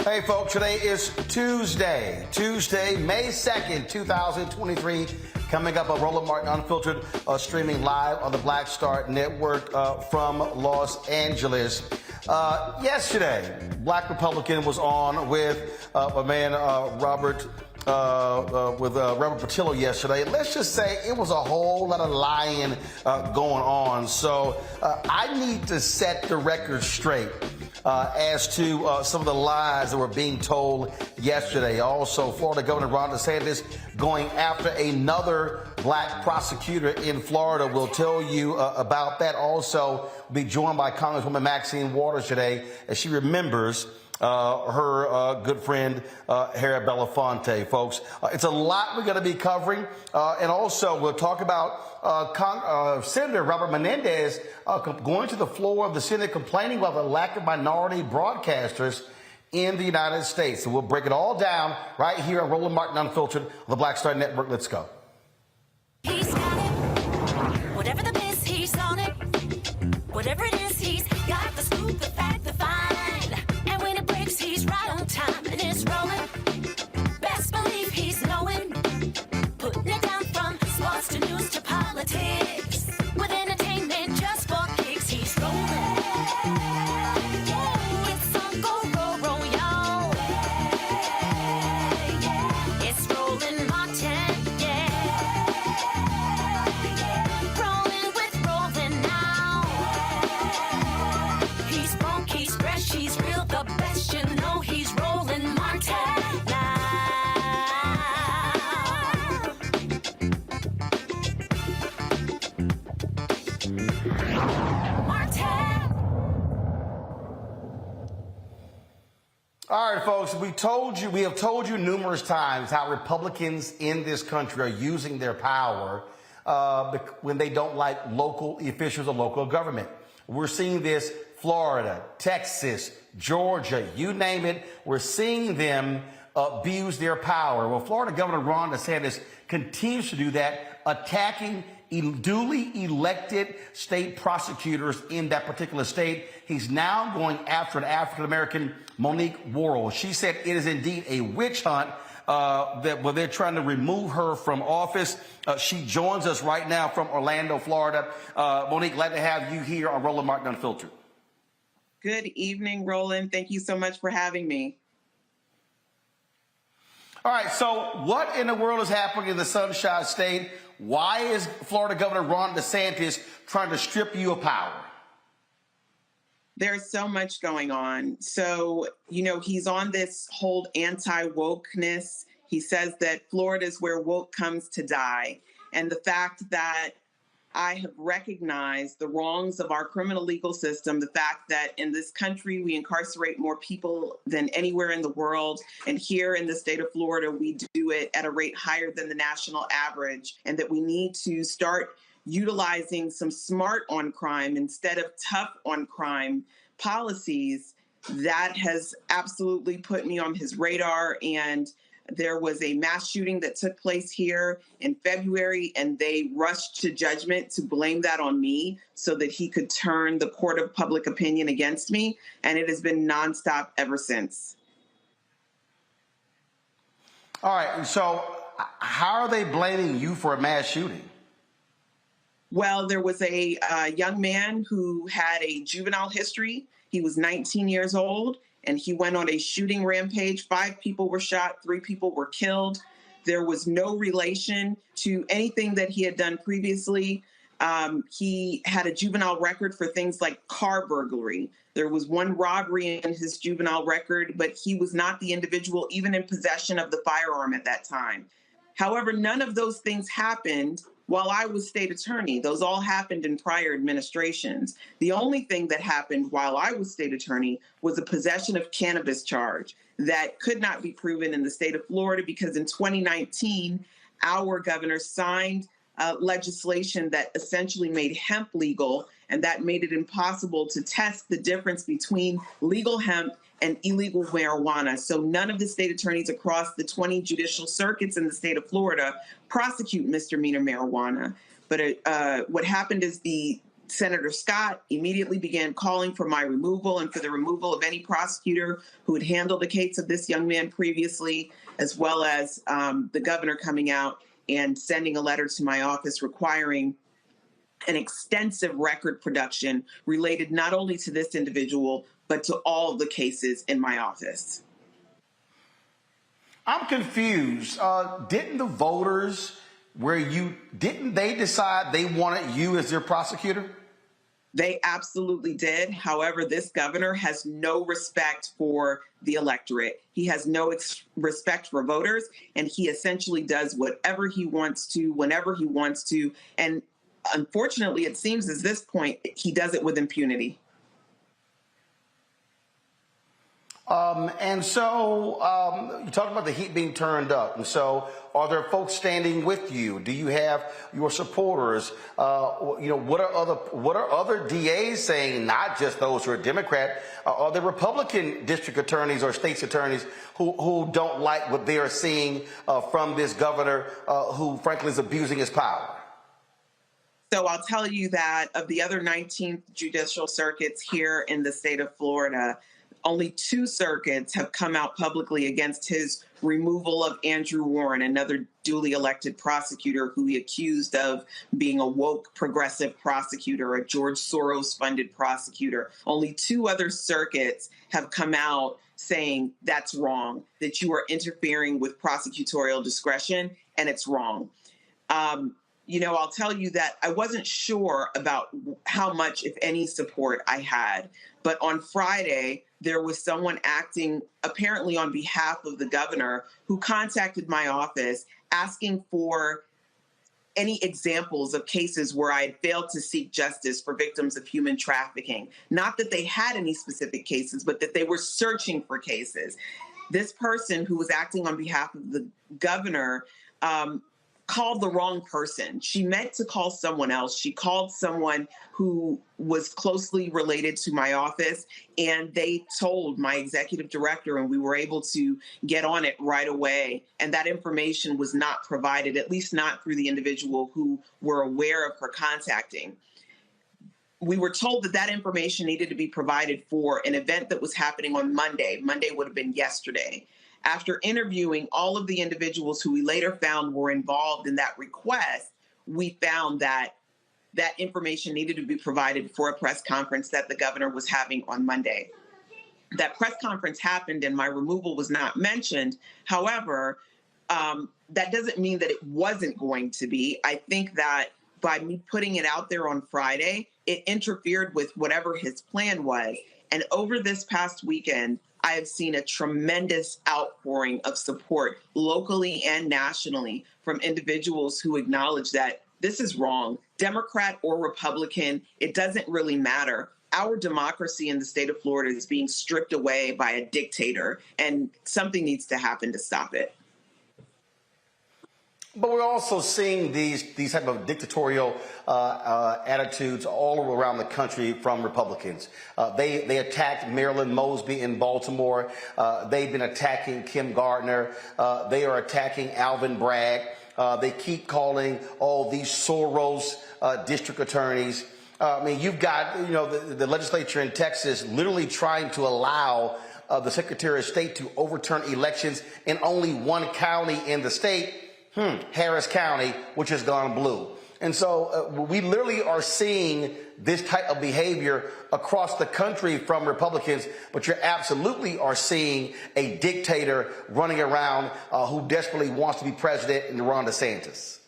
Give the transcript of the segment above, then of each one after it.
Hey, folks, today is Tuesday, May 2nd, 2023. Coming up, a Roland Martin Unfiltered, streaming live on the Black Star Network from Los Angeles. Yesterday, Black Republican was on with a man, Robert Patillo yesterday. Let's just say it was a whole lot of lying going on. So I need to set the record straight as to some of the lies that were being told yesterday. Also, Florida Governor Ron DeSantis going after another black prosecutor in Florida. We'll tell you about that. Also, we'll be joined by Congresswoman Maxine today as she remembers her good friend, Harry Belafonte, folks. It's a lot we're going to be covering. And also, we'll talk about Senator Robert Menendez going to the floor of the Senate complaining about the lack of minority broadcasters in the United States. So we'll break it all down right here on Roland Martin Unfiltered on the Black Star Network. Let's go. He's got it. Whatever the miss, he's on it. Whatever it is, he's got the scoop, the fact, the find. And when it breaks, he's right on time and it's rolling. Best believe he's knowing. Putting it down from sports to news to politics. With entertainment just for kicks, he's rolling. It's on go, roll, y'all. It's Roland Martin, rolling with Roland now. He's funk, he's fresh, he's real, the best, you know he's Roland Martin now. All right, folks, we have told you numerous times how Republicans in this country are using their power when they don't like local officials or local government. We're seeing this Florida, Texas, Georgia, you name it. We're seeing them abuse their power. Well, Florida Governor Ron DeSantis continues to do that, attacking duly elected state prosecutors in that particular state. He's now going after an African-American, Monique Worrell. She said it is indeed a witch hunt where they're trying to remove her from office. She joins us right now from Orlando, Florida. Monique, glad to have you here on Roland Martin Unfiltered. Good evening, Roland. Thank you so much for having me. All right, so what in the world is happening in the Sunshine State? Why is Florida Governor Ron DeSantis trying to strip you of power? There's so much going on. So, he's on this whole anti-wokeness. He says that Florida is where woke comes to die. And the fact that I have recognized the wrongs of our criminal legal system, the fact that in this country we incarcerate more people than anywhere in the world, and here in the state of Florida we do it at a rate higher than the national average, and that we need to start utilizing some smart on crime instead of tough on crime policies. That has absolutely put me on his radar. And there was a mass shooting that took place here in February, and they rushed to judgment to blame that on me so that he could turn the court of public opinion against me. And it has been nonstop ever since. All right, so how are they blaming you for a mass shooting? Well, there was a young man who had a juvenile history. He was 19 years old, and he went on a shooting rampage. 5 people were shot, 3 people were killed. There was no relation to anything that he had done previously. He had a juvenile record for things like car burglary. There was 1 robbery in his juvenile record, but he was not the individual even in possession of the firearm at that time. However, none of those things happened while I was state attorney. Those all happened in prior administrations. The only thing that happened while I was state attorney was a possession of cannabis charge that could not be proven in the state of Florida because in 2019, our governor signed legislation that essentially made hemp legal, and that made it impossible to test the difference between legal hemp and illegal marijuana. So none of the state attorneys across the 20 judicial circuits in the state of Florida prosecute misdemeanor marijuana. But what happened is Senator Scott immediately began calling for my removal and for the removal of any prosecutor who had handled the case of this young man previously, as well as the governor coming out and sending a letter to my office requiring an extensive record production related not only to this individual, but to all the cases in my office. I'm confused. Didn't the voters, didn't they decide they wanted you as their prosecutor? They absolutely did. However, this governor has no respect for the electorate. He has no respect for voters, and he essentially does whatever he wants to, whenever he wants to. And unfortunately, it seems at this point, he does it with impunity. And so you talked about the heat being turned up. And so are there folks standing with you? Do you have your supporters? What are other DAs saying, not just those who are Democrat? Are there Republican district attorneys or state's attorneys who don't like what they are seeing from this governor who, frankly, is abusing his power? So I'll tell you that of the other 19 judicial circuits here in the state of Florida, only 2 circuits have come out publicly against his removal of Andrew Warren, another duly elected prosecutor who he accused of being a woke progressive prosecutor, a George Soros-funded prosecutor. Only 2 other circuits have come out saying that's wrong, that you are interfering with prosecutorial discretion, and it's wrong. I'll tell you that I wasn't sure about how much, if any, support I had. But on Friday, there was someone acting apparently on behalf of the governor who contacted my office asking for any examples of cases where I had failed to seek justice for victims of human trafficking. Not that they had any specific cases, but that they were searching for cases. This person who was acting on behalf of the governor called the wrong person. She meant to call someone else. She called someone who was closely related to my office, and they told my executive director, and we were able to get on it right away. And that information was not provided, at least not through the individual who were aware of her contacting. We were told that that information needed to be provided for an event that was happening on Monday. Monday would have been yesterday. After interviewing all of the individuals who we later found were involved in that request, we found that that information needed to be provided for a press conference that the governor was having on Monday. that press conference happened and my removal was not mentioned. However, that doesn't mean that it wasn't going to be. I think that by me putting it out there on Friday, it interfered with whatever his plan was. And over this past weekend, I have seen a tremendous outpouring of support locally and nationally from individuals who acknowledge that this is wrong. Democrat or Republican, it doesn't really matter. Our democracy in the state of Florida is being stripped away by a dictator, and something needs to happen to stop it. But we're also seeing these type of dictatorial attitudes all around the country from Republicans. They attacked Marilyn Mosby in Baltimore. They've been attacking Kim Gardner. They are attacking Alvin Bragg. They keep calling all these Soros district attorneys. I mean, you've got, the legislature in Texas literally trying to allow the Secretary of State to overturn elections in only one county in the state, Harris County, which has gone blue. And so we literally are seeing this type of behavior across the country from Republicans, but you absolutely are seeing a dictator running around who desperately wants to be president in Ron DeSantis.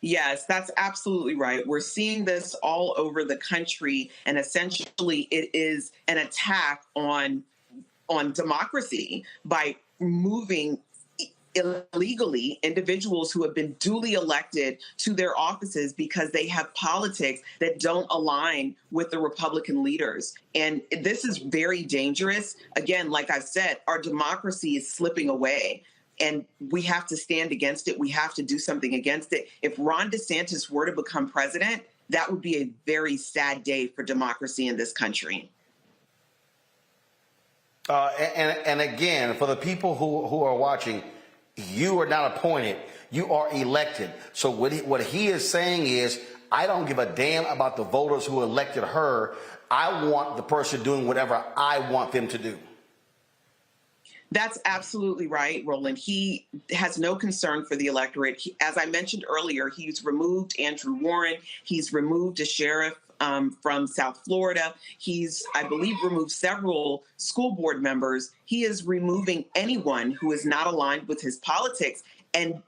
Yes, that's absolutely right. We're seeing this all over the country, and essentially it is an attack on democracy by moving illegally individuals who have been duly elected to their offices because they have politics that don't align with the Republican leaders. And this is very dangerous. Again, like I've said, our democracy is slipping away. And we have to stand against it. We have to do something against it. If Ron DeSantis were to become president, that would be a very sad day for democracy in this country. And again, for the people who are watching, you are not appointed. You are elected. So what he is saying is, I don't give a damn about the voters who elected her. I want the person doing whatever I want them to do. That's absolutely right, Roland. He has no concern for the electorate. As I mentioned earlier, he's removed Andrew Warren. He's removed a sheriff from South Florida. He's, I believe, removed several school board members. He is removing anyone who is not aligned with his politics. And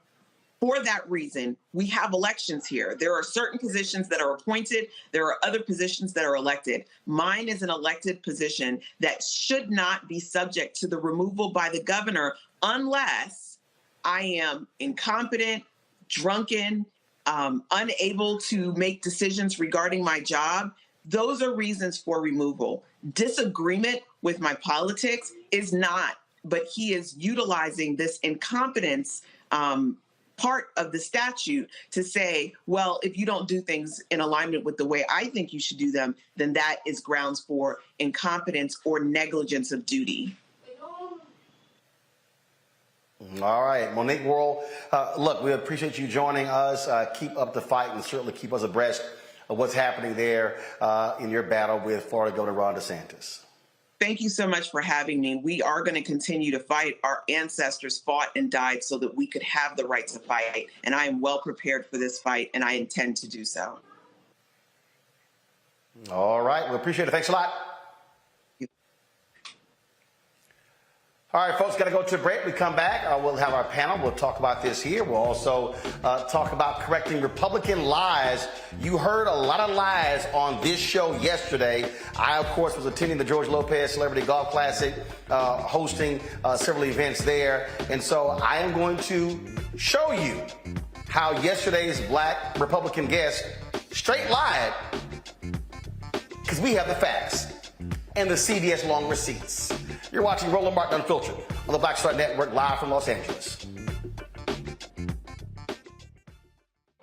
for that reason, we have elections here. There are certain positions that are appointed. There are other positions that are elected. Mine is an elected position that should not be subject to the removal by the governor unless I am incompetent, drunken, unable to make decisions regarding my job. Those are reasons for removal. Disagreement with my politics is not, but he is utilizing this incompetence part of the statute to say, well, if you don't do things in alignment with the way I think you should do them, then that is grounds for incompetence or negligence of duty. All right, Monique Worrell, look, we appreciate you joining us. Keep up the fight and certainly keep us abreast of what's happening there in your battle with Florida Governor Ron DeSantis. Thank you so much for having me. We are going to continue to fight. Our ancestors fought and died so that we could have the right to fight. And I am well prepared for this fight, and I intend to do so. All right. We appreciate it. Thanks a lot. All right, folks, got to go to a break. We come back. We'll have our panel. We'll talk about this here. We'll also talk about correcting Republican lies. You heard a lot of lies on this show yesterday. I, of course, was attending the George Lopez Celebrity Golf Classic, hosting several events there. And so I am going to show you how yesterday's black Republican guest straight lied, because we have the facts and the CVS long receipts. You're watching Roland Martin Unfiltered on the Black Star Network, live from Los Angeles.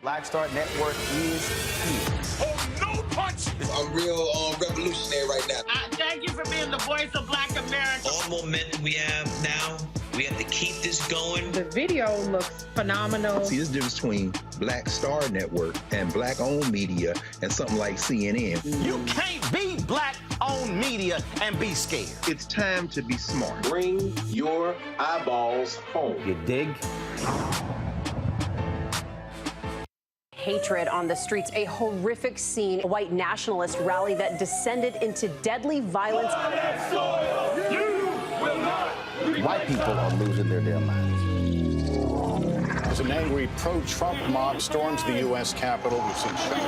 Black Star Network is here. Oh, no punch! I'm real revolutionary right now. Thank you for being the voice of Black America. All momentum we have now, we have to keep this going. The video looks phenomenal. See, there's a difference between Black Star Network and black-owned media and something like CNN. You can't be black-owned media and be scared. It's time to be smart. Bring your eyeballs home. You dig? Hatred on the streets, a horrific scene, a white nationalist rally that descended into deadly violence. white people are losing their damn minds. As an angry pro-Trump mob storms the U.S. Capitol, we've seen shooting.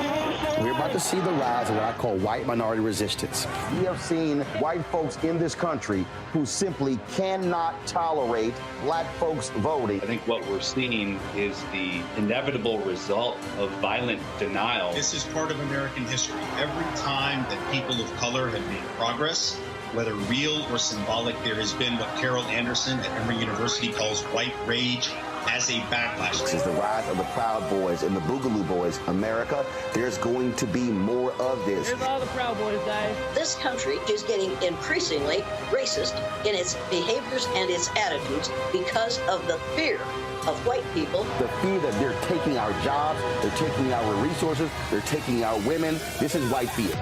We're about to see the rise of what I call white minority resistance. We have seen white folks in this country who simply cannot tolerate black folks voting. I think what we're seeing is the inevitable result of violent denial. This is part of American history. Every time that people of color have made progress, whether real or symbolic, there has been what Carol Anderson at Emory University calls white rage as a backlash. This is the rise of the Proud Boys and the Boogaloo Boys. America, there's going to be more of this. Here's all the Proud Boys, guys. This country is getting increasingly racist in its behaviors and its attitudes because of the fear of white people. The fear that they're taking our jobs, they're taking our resources, they're taking our women. This is white fear.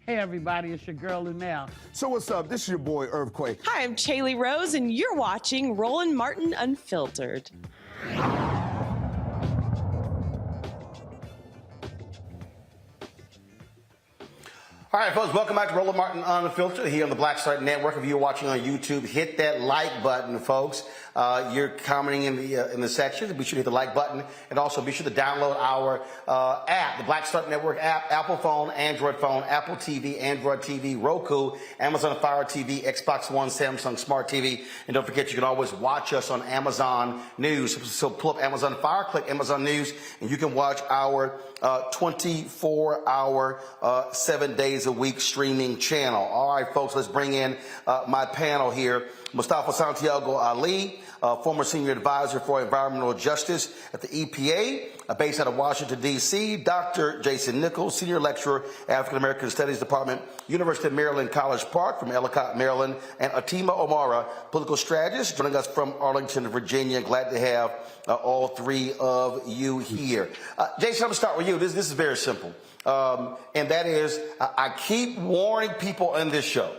Hey, everybody, it's your girl, Lunel. So what's up? This is your boy, Earthquake. Hi, I'm Chaley Rose, and you're watching Roland Martin Unfiltered. All right, folks, welcome back to Roland Martin Unfiltered here on the Black Star Network. If you're watching on YouTube, hit that like button, folks. You're commenting in the section. Be sure to hit the like button, and also be sure to download our app, the Black Star Network app, Apple phone, Android phone, Apple TV, Android TV, Roku, Amazon Fire TV, Xbox One, Samsung Smart TV, and don't forget you can always watch us on Amazon News. So pull up Amazon Fire, click Amazon News, and you can watch our 24-hour, 7 days a week streaming channel. All right, folks, let's bring in my panel here. Mustafa Santiago Ali, former senior advisor for environmental justice at the EPA, based out of Washington, D.C. Dr. Jason Nichols, senior lecturer, African American Studies Department, University of Maryland, College Park from Ellicott, Maryland, and Atima Omara, political strategist, joining us from Arlington, Virginia. Glad to have all three of you here. Jason, I'm going to start with you. This is very simple. And that is, I keep warning people in this show.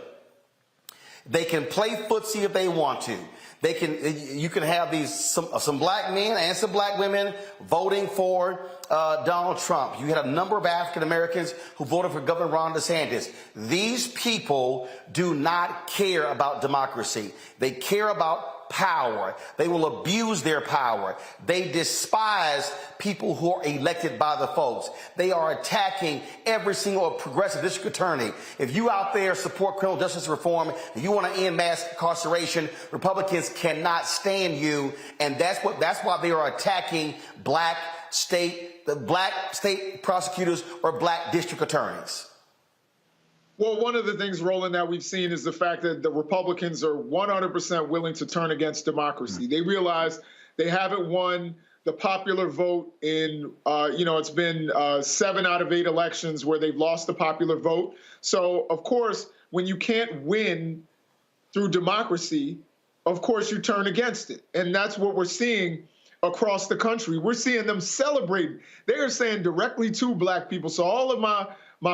They can play footsie if they want to. You can have some black men and some black women voting for Donald Trump. You had a number of African Americans who voted for Governor Ron DeSantis. These people do not care about democracy. They care about power. They will abuse their power. They despise people who are elected by the folks. They are attacking every single progressive district attorney. If you out there support criminal justice reform, if you want to end mass incarceration, Republicans cannot stand you, and that's why they are attacking black state prosecutors or black district attorneys. Well, one of the things, Roland, that we've seen is the fact that the Republicans are 100% willing to turn against democracy. They realize they haven't won the popular vote in, it's been 7 out of 8 elections where they've lost the popular vote. So, of course, when you can't win through democracy, of course you turn against it. And that's what we're seeing across the country. We're seeing them celebrating. They are saying directly to black people. So all of my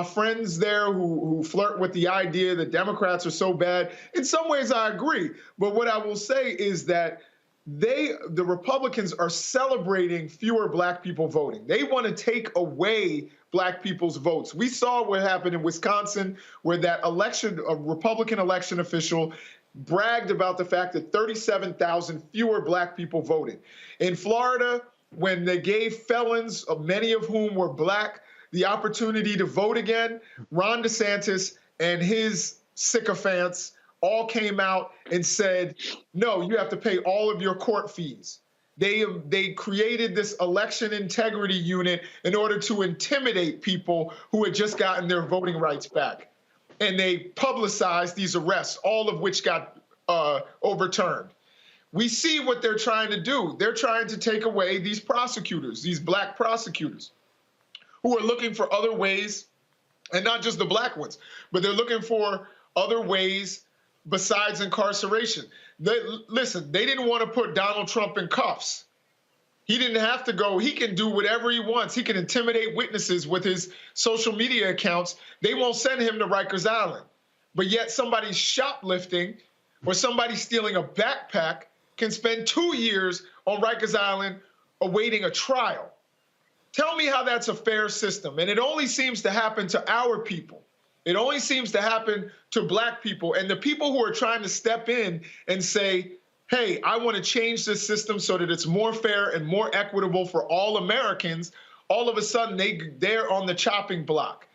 friends there who flirt with the idea that Democrats are so bad, in some ways I agree. But what I will say is that the Republicans are celebrating fewer black people voting. They want to take away black people's votes. We saw what happened in Wisconsin, where a Republican election official bragged about the fact that 37,000 fewer black people voted. In Florida, when they gave felons, many of whom were black, the opportunity to vote again, Ron DeSantis and his sycophants all came out and said, no, you have to pay all of your court fees. They created this election integrity unit in order to intimidate people who had just gotten their voting rights back. And they publicized these arrests, all of which got overturned. We see what they're trying to do. They're trying to take away these prosecutors, these black prosecutors, who are looking for other ways, and not just the black ones, but they're looking for other ways besides incarceration. They didn't want to put Donald Trump in cuffs. He didn't have to go. He can do whatever he wants. He can intimidate witnesses with his social media accounts. They won't send him to Rikers Island. But yet somebody's shoplifting or somebody stealing a backpack can spend 2 years on Rikers Island awaiting a trial. Tell me how that's a fair system. And it only seems to happen to our people. It only seems to happen to black people. And the people who are trying to step in and say, hey, I want to change this system so that it's more fair and more equitable for all Americans, all of a sudden they're on the chopping block.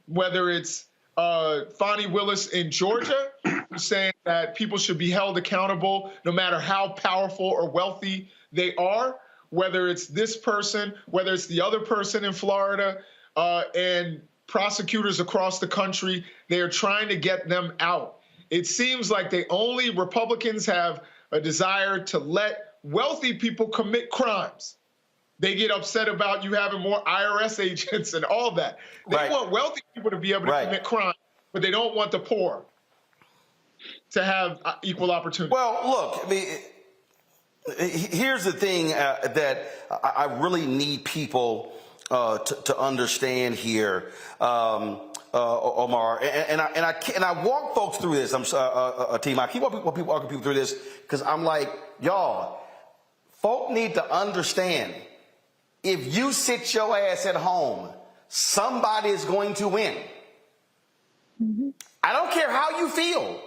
Whether it's Fonnie Willis in Georgia, who's saying that people should be held accountable no matter how powerful or wealthy they are, whether it's this person, whether it's the other person in Florida, and prosecutors across the country, they are trying to get them out. It seems like Republicans have a desire to let wealthy people commit crimes. They get upset about you having more IRS agents and all that. They want wealthy people to be able to commit crime, but they don't want the poor to have equal opportunity. Well, look, I mean, here's the thing that I really need people to understand here, Omar, and I walk folks through this. I'm team. I keep walking people through this because I'm like, y'all, folk need to understand. If you sit your ass at home, somebody is going to win. Mm-hmm. I don't care how you feel.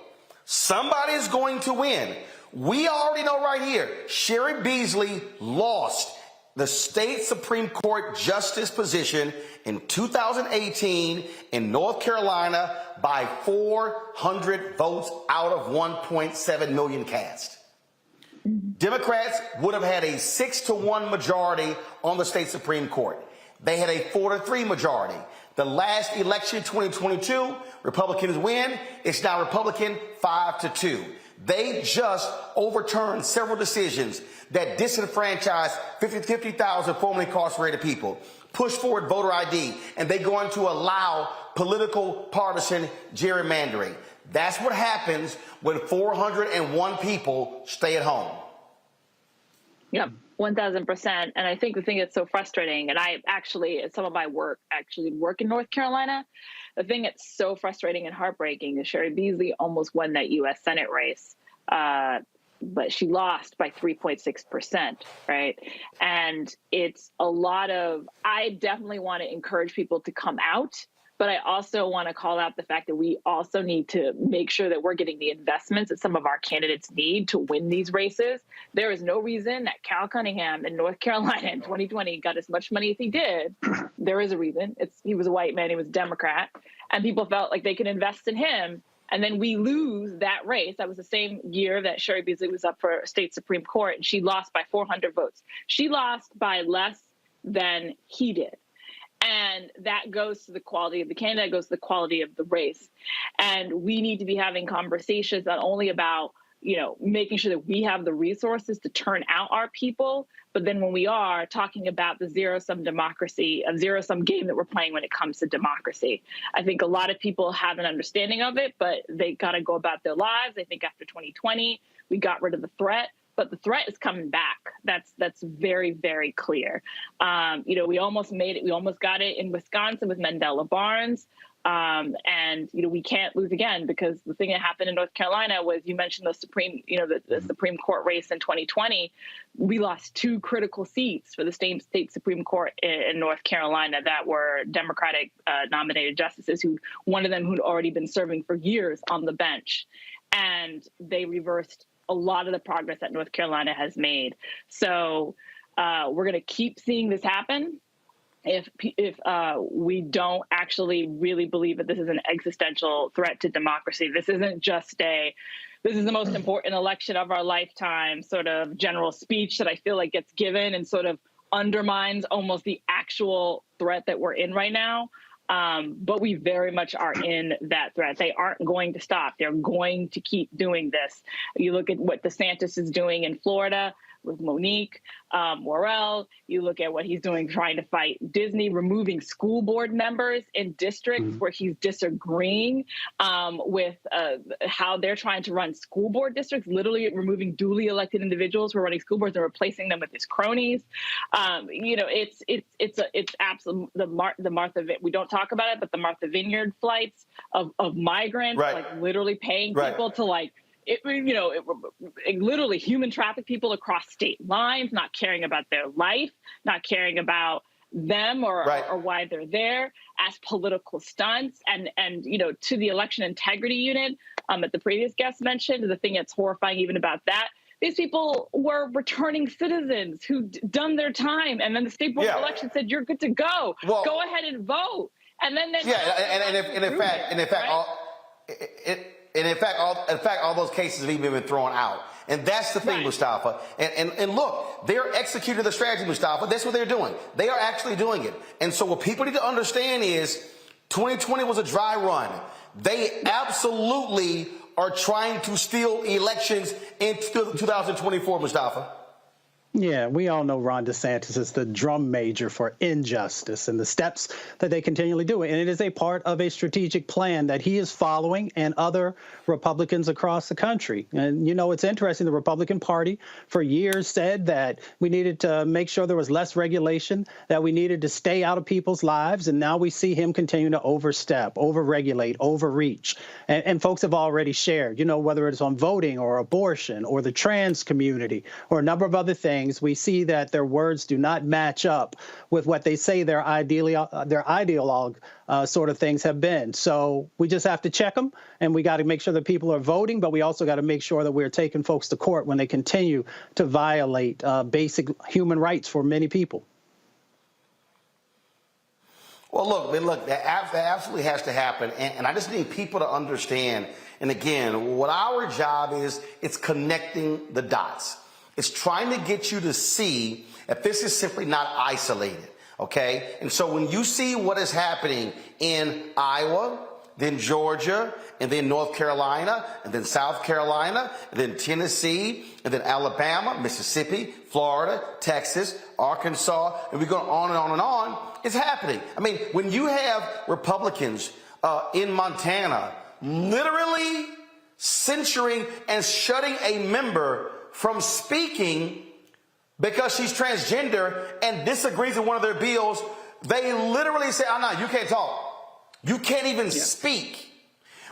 Somebody is going to win. We already know right here, Sherry Beasley lost the state Supreme Court justice position in 2018 in North Carolina by 400 votes out of 1.7 million cast. Democrats would have had a 6-1 majority on the state Supreme Court. They had a 4-3 majority. The last election, 2022, Republicans win. It's now Republican 5-2. They just overturned several decisions that disenfranchised 50,000 formerly incarcerated people, pushed forward voter ID, and they're going to allow political partisan gerrymandering. That's what happens when 401 people stay at home. Yep, 1,000%. And I think the thing that's so frustrating, and I actually, at some of my work, work in North Carolina, the thing that's so frustrating and heartbreaking is Sherry Beasley almost won that U.S. Senate race, but she lost by 3.6%, right? And it's a lot of, I definitely want to encourage people to come out, but I also want to call out the fact that we also need to make sure that we're getting the investments that some of our candidates need to win these races. There is no reason that Cal Cunningham in North Carolina in 2020 got as much money as he did. There is a reason. He was a white man. He was a Democrat. And people felt like they could invest in him. And then we lose that race. That was the same year that Sherry Beasley was up for state Supreme Court, and she lost by 400 votes. She lost by less than he did. And that goes to the quality of the candidate, goes to the quality of the race. And we need to be having conversations not only about, making sure that we have the resources to turn out our people, but then when we are talking about the zero-sum democracy, a zero-sum game that we're playing when it comes to democracy. I think a lot of people have an understanding of it, but they got to go about their lives. I think after 2020, we got rid of the threat. But the threat is coming back. That's very, very clear. We almost made it. We almost got it in Wisconsin with Mandela Barnes. And we can't lose again, because the thing that happened in North Carolina was, you mentioned the Supreme Court race in 2020. We lost 2 critical seats for the state Supreme Court in North Carolina that were Democratic nominated justices, one of them who'd already been serving for years on the bench, and they reversed a lot of the progress that North Carolina has made. So we're going to keep seeing this happen if we don't actually really believe that this is an existential threat to democracy. This isn't just this is the most important election of our lifetime sort of general speech that I feel like gets given and sort of undermines almost the actual threat that we're in right now. But we very much are in that threat. They aren't going to stop. They're going to keep doing this. You look at what DeSantis is doing in Florida with Monique Morell. You look at what he's doing trying to fight Disney, removing school board members in districts where he's disagreeing with how they're trying to run school board districts, literally removing duly elected individuals who are running school boards and replacing them with his cronies. It's absolute the Martha. We don't talk about it, but the Martha Vineyard flights of migrants, like literally paying people to literally human traffic people across state lines, not caring about their life, not caring about them or why they're there, as political stunts. And to the election integrity unit that the previous guest mentioned, the thing that's horrifying even about that, these people were returning citizens who'd done their time, and then the state board of elections said, "You're good to go. Go ahead and vote." And then in fact, all those cases have even been thrown out. And that's the thing, Mustafa. And look, they're executing the strategy, Mustafa. That's what they're doing. They are actually doing it. And so what people need to understand is 2020 was a dry run. They absolutely are trying to steal elections in 2024, Mustafa. Yeah, we all know Ron DeSantis is the drum major for injustice and the steps that they continually do. And it is a part of a strategic plan that he is following and other Republicans across the country. And, it's interesting. The Republican Party for years said that we needed to make sure there was less regulation, that we needed to stay out of people's lives. And now we see him continue to overstep, overregulate, overreach. And folks have already shared, whether it's on voting or abortion or the trans community or a number of other things. We see that their words do not match up with what they say their ideologue sort of things have been. So we just have to check them, and we got to make sure that people are voting, but we also got to make sure that we're taking folks to court when they continue to violate basic human rights for many people. Well, look, that absolutely has to happen. And I just need people to understand. And again, what our job is, it's connecting the dots. It's trying to get you to see that this is simply not isolated, okay? And so when you see what is happening in Iowa, then Georgia, and then North Carolina, and then South Carolina, and then Tennessee, and then Alabama, Mississippi, Florida, Texas, Arkansas, and we go on and on and on, it's happening. I mean, when you have Republicans in Montana literally censoring and shutting a member from speaking because she's transgender and disagrees with one of their bills, they literally say, "Oh, no, you can't talk. You can't even speak."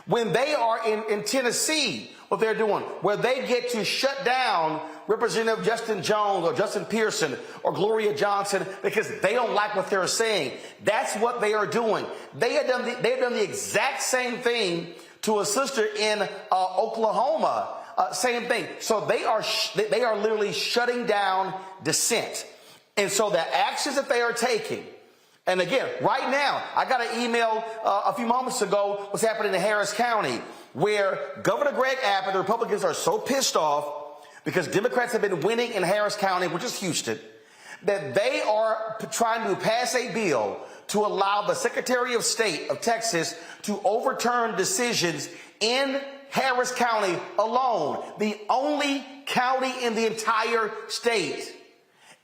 When they are in Tennessee, what they're doing, where they get to shut down Representative Justin Jones or Justin Pearson or Gloria Johnson because they don't like what they're saying. That's what they are doing. They have done the exact same thing to a sister in Oklahoma. Same thing. So they are literally shutting down dissent. And so the actions that they are taking, and again, right now, I got an email a few moments ago what's happening in Harris County, where Governor Greg Abbott, the Republicans are so pissed off because Democrats have been winning in Harris County, which is Houston, that they are trying to pass a bill to allow the Secretary of State of Texas to overturn decisions in Harris County alone, the only county in the entire state,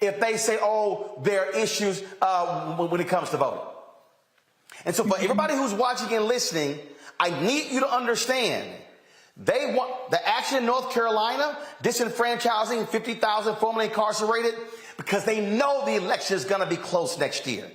if they say, "Oh, there are issues when it comes to voting." And so for everybody who's watching and listening, I need you to understand, they want the action in North Carolina, disenfranchising 50,000 formerly incarcerated, because they know the election is going to be close next year.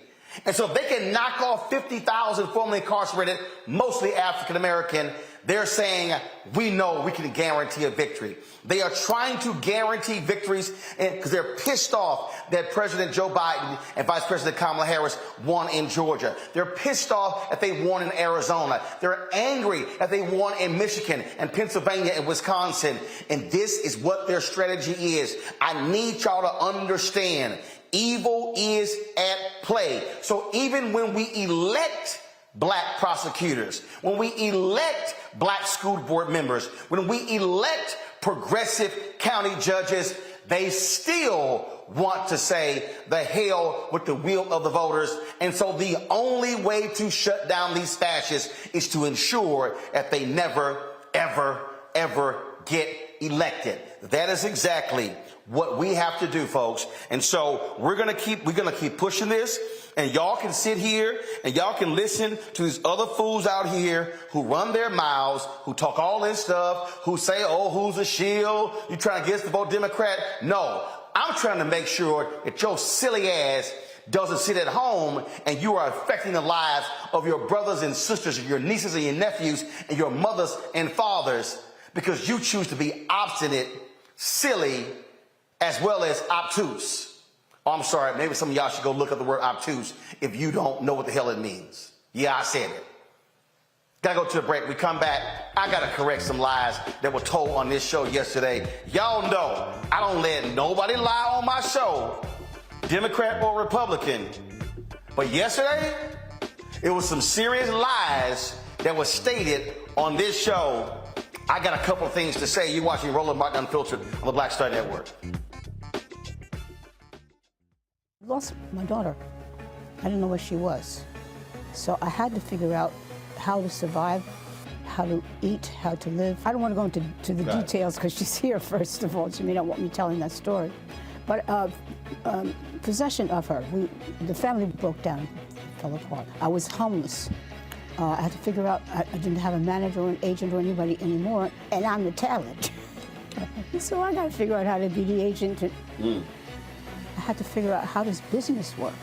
And so if they can knock off 50,000 formerly incarcerated, mostly African American, they're saying, we know we can guarantee a victory. They are trying to guarantee victories because they're pissed off that President Joe Biden and Vice President Kamala Harris won in Georgia. They're pissed off that they won in Arizona. They're angry that they won in Michigan and Pennsylvania and Wisconsin. And this is what their strategy is. I need y'all to understand, evil is at play. So even when we elect black prosecutors, when we elect black school board members, when we elect progressive county judges, they still want to say the hell with the will of the voters. And so the only way to shut down these fascists is to ensure that they never, ever, ever get elected. That is exactly what we have to do, folks. And so we're going to keep pushing this. And y'all can sit here and y'all can listen to these other fools out here who run their mouths, who talk all this stuff, who say, "Oh, who's a shield? You trying to get us to vote Democrat?" No, I'm trying to make sure that your silly ass doesn't sit at home and you are affecting the lives of your brothers and sisters, your nieces and your nephews, and your mothers and fathers, because you choose to be obstinate, silly, as well as obtuse. Oh, I'm sorry, maybe some of y'all should go look up the word obtuse if you don't know what the hell it means. Yeah, I said it. Gotta go to a break. We come back. I gotta correct some lies that were told on this show yesterday. Y'all know I don't let nobody lie on my show, Democrat or Republican. But yesterday, it was some serious lies that were stated on this show. I got a couple of things to say. You're watching Roland Martin Unfiltered on the Black Star Network. I lost my daughter. I didn't know where she was. So I had to figure out how to survive, how to eat, how to live. I don't want to go into the details because she's here, first of all. She may not want me telling that story. But possession of her, the family broke down, fell apart. I was homeless. I had to figure out, I didn't have a manager or an agent or anybody anymore, and I'm the talent. So I got to figure out how to be the agent. I had to figure out, how does business work?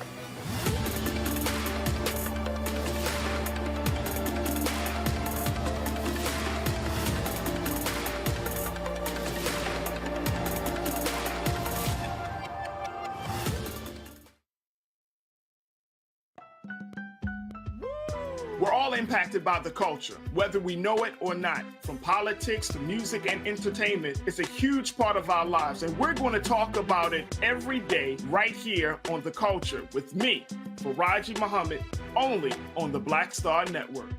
We're all impacted by the culture, whether we know it or not. From politics to music and entertainment, it's a huge part of our lives, and we're going to talk about it every day right here on The Culture with me, Faraji Muhammad, only on the Black Star Network.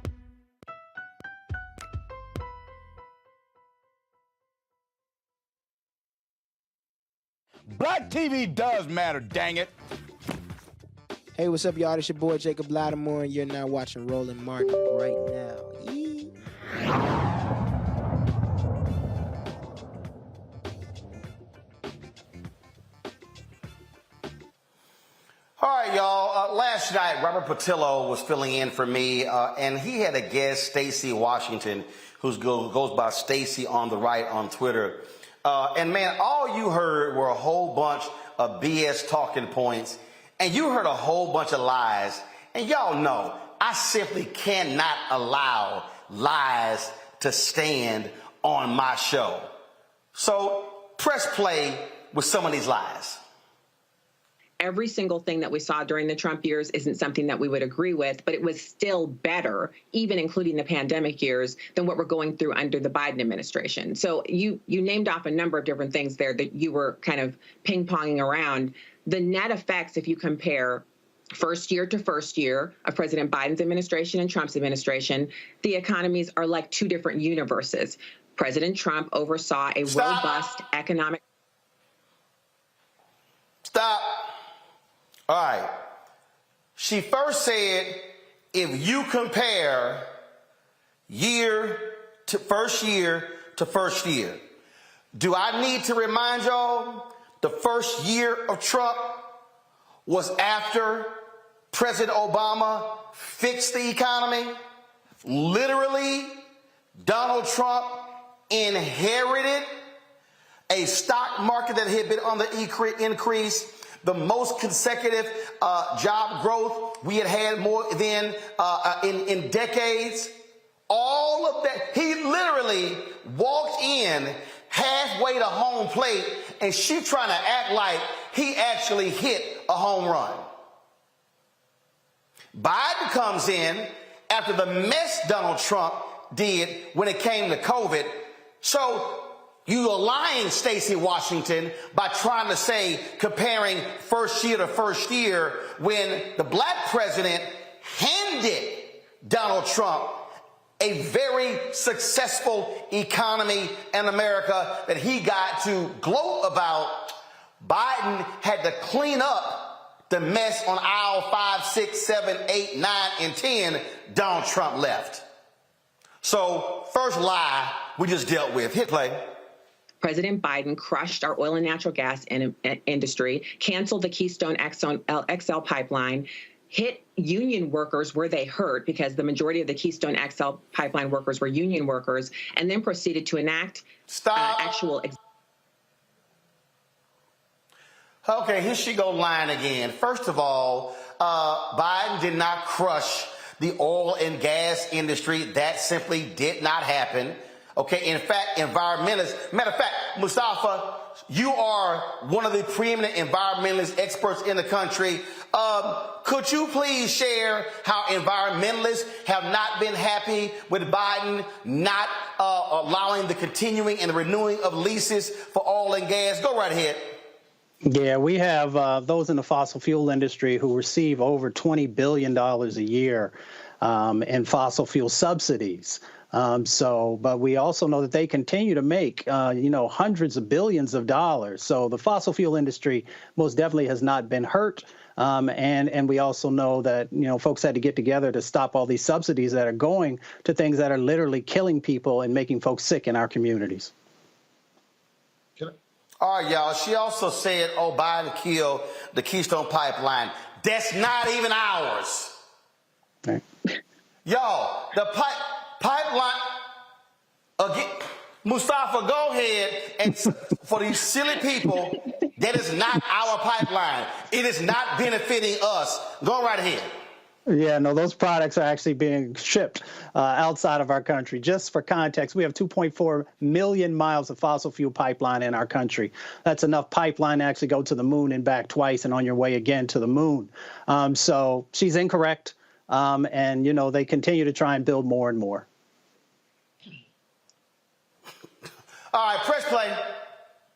Black TV does matter, dang it. Hey, what's up, y'all? It's your boy Jacob Lattimore, and you're now watching Roland Martin right now. Yee. All right, y'all. Last night, Robert Patillo was filling in for me, and he had a guest, Stacey Washington, who goes by Stacey on the right on Twitter. And man, all you heard were a whole bunch of BS talking points. And you heard a whole bunch of lies. And y'all know, I simply cannot allow lies to stand on my show. So press play with some of these lies. Every single thing that we saw during the Trump years isn't something that we would agree with, but it was still better, even including the pandemic years, than what we're going through under the Biden administration. So you named off a number of different things there that you were kind of ping-ponging around. The net effects, if you compare first year to first year of President Biden's administration and Trump's administration, the economies are like two different universes. President Trump oversaw a robust economic... Stop. All right. She first said, if you compare first year to first year, do I need to remind y'all the first year of Trump was after President Obama fixed the economy? Literally, Donald Trump inherited a stock market that had been on the increase, the most consecutive job growth we had more than in decades. All of that, he literally walked in halfway to home plate, and she trying to act like he actually hit a home run. Biden comes in after the mess Donald Trump did when it came to COVID. So you are lying, Stacey Washington, by trying to say comparing first year to first year when the black president handed Donald Trump a very successful economy in America that he got to gloat about. Biden had to clean up the mess on aisle 5, 6, 7, 8, 9, and 10 Donald Trump left. So first lie we just dealt with. Hit play. President Biden crushed our oil and natural gas industry, canceled the Keystone XL pipeline, hit union workers where they hurt because the majority of the Keystone XL pipeline workers were union workers, and then proceeded to enact actual... Okay, here she go lying again. First of all, Biden did not crush the oil and gas industry. That simply did not happen. Okay, in fact, environmentalists. Matter of fact, Mustafa, you are one of the preeminent environmentalist experts in the country. Could you please share how environmentalists have not been happy with Biden not allowing the continuing and the renewing of leases for oil and gas? Go right ahead. Yeah, we have those in the fossil fuel industry who receive over $20 billion a year in fossil fuel subsidies. But we also know that they continue to make, hundreds of billions of dollars. So the fossil fuel industry most definitely has not been hurt. And we also know that, folks had to get together to stop all these subsidies that are going to things that are literally killing people and making folks sick in our communities. All right, y'all. She also said, Biden killed the Keystone Pipeline. That's not even ours. Right. Y'all, the pipeline, again, Mustafa, go ahead and for these silly people, that is not our pipeline. It is not benefiting us. Go right ahead. Yeah, no, those products are actually being shipped outside of our country. Just for context, we have 2.4 million miles of fossil fuel pipeline in our country. That's enough pipeline to actually go to the moon and back twice and on your way again to the moon. So she's incorrect. And, they continue to try and build more and more. All right, press play.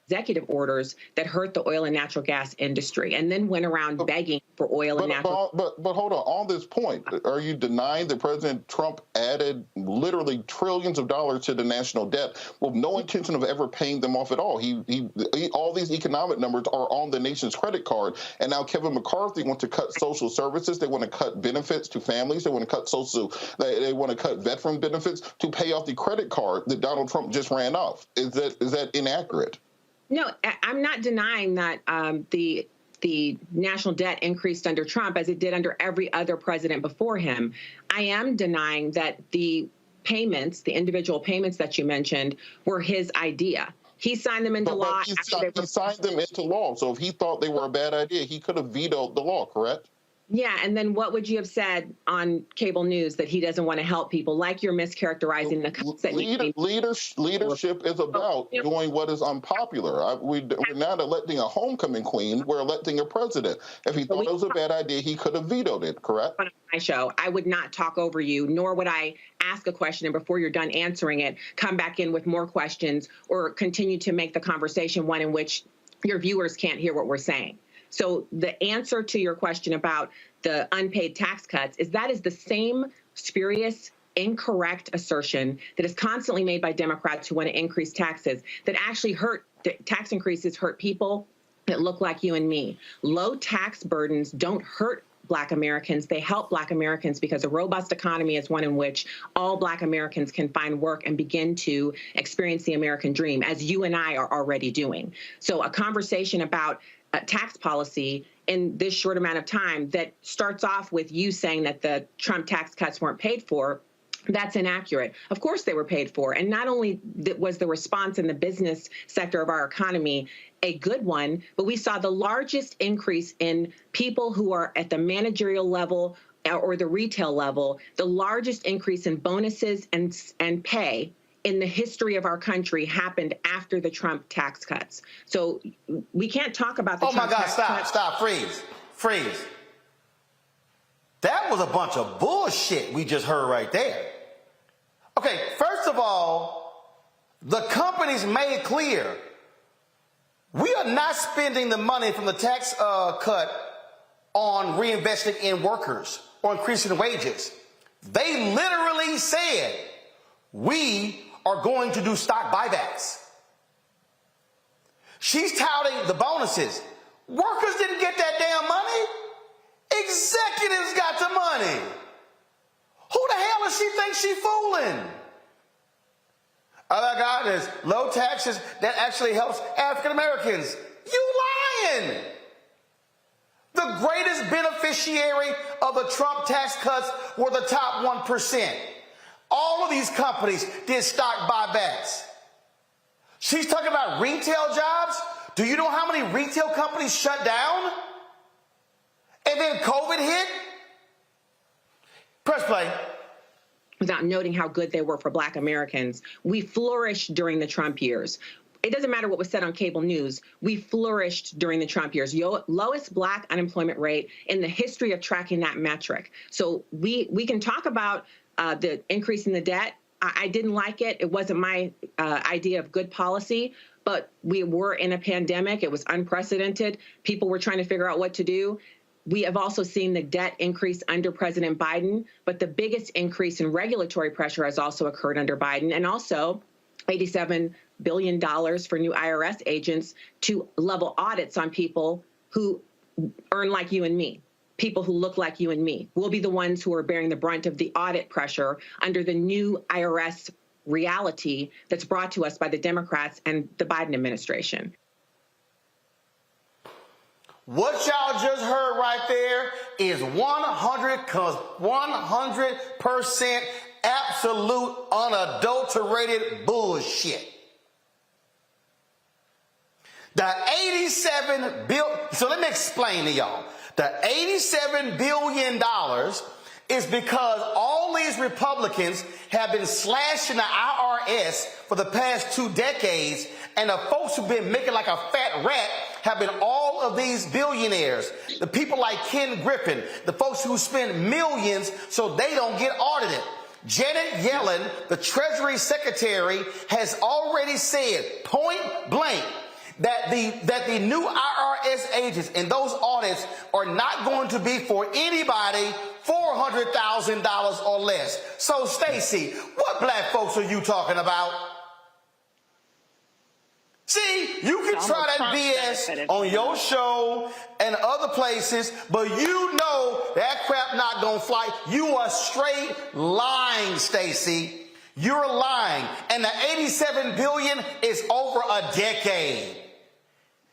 Executive orders that hurt the oil and natural gas industry and then went around begging for oil and natural. But hold on this point, are you denying that President Trump added literally trillions of dollars to the national debt with no intention of ever paying them off at all? All these economic numbers are on the nation's credit card. And now Kevin McCarthy wants to cut social services. They want to cut benefits to families. They want to cut they want to cut veteran benefits to pay off the credit card that Donald Trump just ran off. Is that inaccurate? No, I'm not denying that the national debt increased under Trump as it did under every other president before him. I am denying that the payments, the individual payments that you mentioned, were his idea. He signed them into law. He signed them into law. So if he thought they were a bad idea, he could have vetoed the law, correct? Yeah, and then what would you have said on cable news that he doesn't want to help people, like you're mischaracterizing the cuts that leadership is about doing what is unpopular. We're not electing a homecoming queen. We're electing a president. If he thought it was a bad idea, he could have vetoed it, correct? On my show, I would not talk over you, nor would I ask a question and before you're done answering it, come back in with more questions or continue to make the conversation one in which your viewers can't hear what we're saying. So the answer to your question about the unpaid tax cuts is that is the same spurious, incorrect assertion that is constantly made by Democrats who want to increase taxes that actually tax increases hurt people that look like you and me. Low tax burdens don't hurt Black Americans. They help Black Americans because a robust economy is one in which all Black Americans can find work and begin to experience the American dream, as you and I are already doing. So a conversation about tax policy in this short amount of time that starts off with you saying that the Trump tax cuts weren't paid for, that's inaccurate. Of course they were paid for. And not only was the response in the business sector of our economy a good one, but we saw the largest increase in people who are at the managerial level or the retail level, the largest increase in bonuses and pay in the history of our country happened after the Trump tax cuts. So we can't talk about the Trump tax cuts. Stop, freeze. That was a bunch of bullshit we just heard right there. Okay, first of all, the companies made clear we are not spending the money from the tax cut on reinvesting in workers or increasing wages. They literally said we are going to do stock buybacks. She's touting the bonuses. Workers didn't get that damn money. Executives got the money. Who the hell does she think she's fooling? Oh my God, there's low taxes that actually helps African Americans. You lying. The greatest beneficiary of the Trump tax cuts were the top 1%. All of these companies did stock buybacks. She's talking about retail jobs. Do you know how many retail companies shut down? And then COVID hit? Press play. without noting how good they were for Black Americans. We flourished during the Trump years. It doesn't matter what was said on cable news. We flourished during the Trump years. Lowest Black unemployment rate in the history of tracking that metric. So we can talk about the increase in the debt. I didn't like it. It wasn't my idea of good policy, but we were in a pandemic. It was unprecedented. People were trying to figure out what to do. We have also seen the debt increase under President Biden, but the biggest increase in regulatory pressure has also occurred under Biden, and also $87 billion for new IRS agents to level audits on people who earn like you and me. People who look like you and me will be the ones who are bearing the brunt of the audit pressure under the new IRS reality that's brought to us by the Democrats and the Biden administration. What y'all just heard right there is 100% absolute unadulterated bullshit. The 87 billion, so let me explain to y'all. The $87 billion is because all these Republicans have been slashing the IRS for the past 2 decades, and the folks who've been making like a fat rat have been all of these billionaires. The people like Ken Griffin, the folks who spend millions so they don't get audited. Janet Yellen, the Treasury Secretary, has already said point blank that the new IRS agents and those audits are not going to be for anybody $400,000 or less. So, Stacey, what Black folks are you talking about? See, you can try that BS on your show and other places, but you know that crap not gonna fly. You are straight lying, Stacey. You're lying. And the $87 billion is over a decade.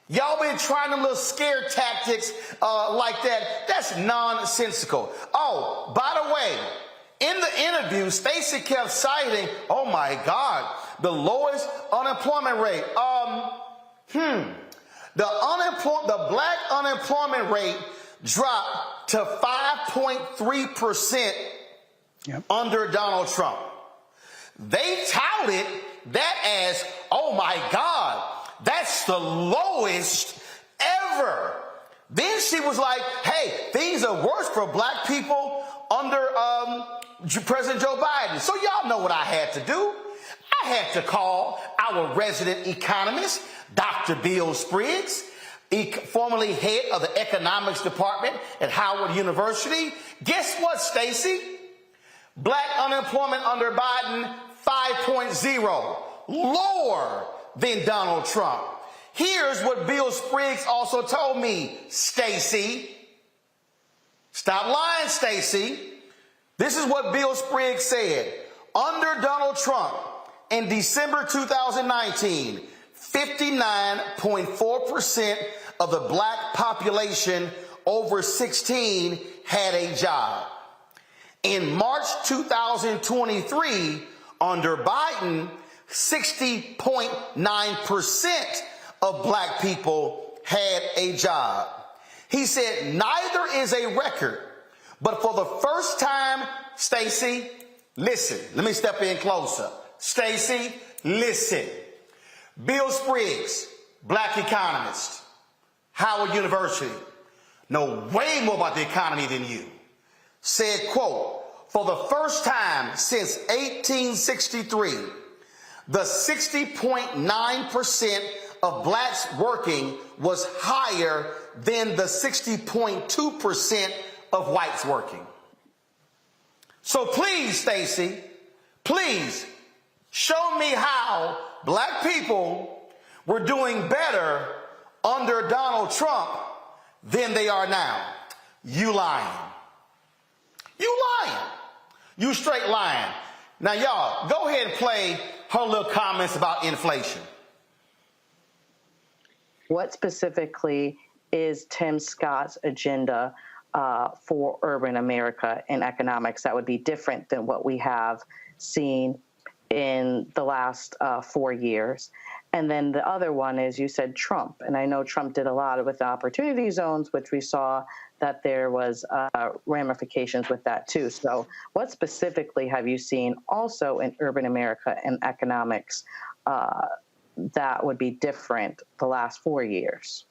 Y'all been trying them little scare tactics like that. That's nonsensical. Oh, by the way, in the interview, Stacey kept citing, oh my God, the lowest unemployment rate. The Black unemployment rate dropped to 5.3% under Donald Trump. They touted that as, oh my God, that's the lowest ever. Then she was like, hey, things are worse for Black people under President Joe Biden. So y'all know what I had to do. I had to call our resident economist, Dr. Bill Spriggs, formerly head of the economics department at Howard University. Guess what, Stacey? Black unemployment under Biden, 5.0, lower than Donald Trump. Here's what Bill Spriggs also told me, Stacey. Stop lying, Stacey. This is what Bill Spriggs said. Under Donald Trump, in December 2019, 59.4% of the Black population over 16 had a job. In March 2023, under Biden, 60.9% of Black people had a job. He said, neither is a record, but for the first time, Stacey, listen, let me step in closer. Stacey, listen. Bill Spriggs, Black economist, Howard University, know way more about the economy than you, said, quote, for the first time since 1863, the 60.9% of Blacks working was higher than the 60.2% of whites working. So please, Stacey, please show me how Black people were doing better under Donald Trump than they are now. You lying. You lying. You straight lying. Now, y'all, go ahead and play her little comments about inflation. What specifically is Tim Scott's agenda for urban America and economics that would be different than what we have seen in the last 4 years? And then the other one is, you said Trump. And I know Trump did a lot with the opportunity zones, which we saw that there was ramifications with that too. So what specifically have you seen also in urban America and economics that would be different the last 4 years?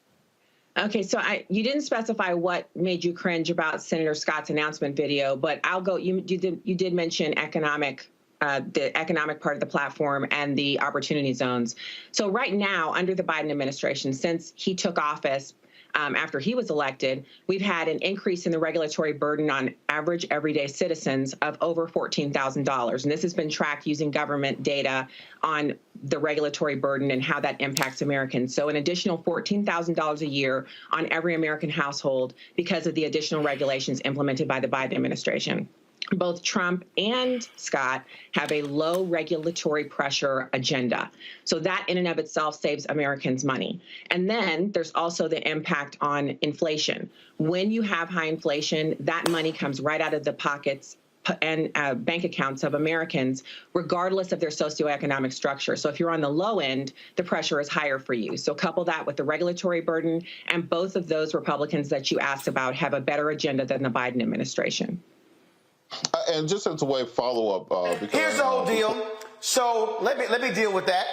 Okay, so you didn't specify what made you cringe about Senator Scott's announcement video, but I'll go. You did mention the economic part of the platform and the opportunity zones. So right now, under the Biden administration, since he took office after he was elected, we've had an increase in the regulatory burden on average everyday citizens of over $14,000. And this has been tracked using government data on the regulatory burden and how that impacts Americans. So an additional $14,000 a year on every American household because of the additional regulations implemented by the Biden administration. Both Trump and Scott have a low regulatory pressure agenda. So that in and of itself saves Americans money. And then there's also the impact on inflation. When you have high inflation, that money comes right out of the pockets and bank accounts of Americans, regardless of their socioeconomic structure. So if you're on the low end, the pressure is higher for you. So couple that with the regulatory burden, and both of those Republicans that you asked about have a better agenda than the Biden administration. And just as a way of follow-up, because here's the whole deal. So let me deal with that.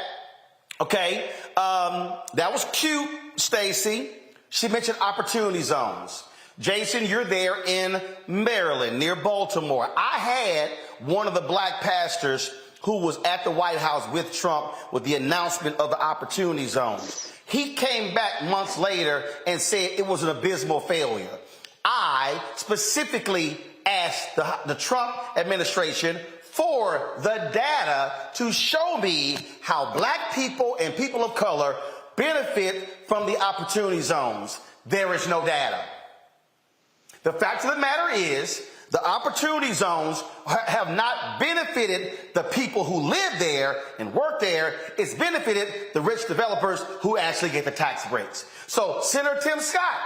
Okay, that was cute, Stacey. She mentioned opportunity zones. Jason, you're there in Maryland, near Baltimore. I had one of the black pastors who was at the White House with Trump with the announcement of the opportunity zones. He came back months later and said it was an abysmal failure. I specifically asked the Trump administration for the data to show me how black people and people of color benefit from the opportunity zones. There is no data. The fact of the matter is the opportunity zones have not benefited the people who live there and work there. It's benefited the rich developers who actually get the tax breaks. So Senator Tim Scott,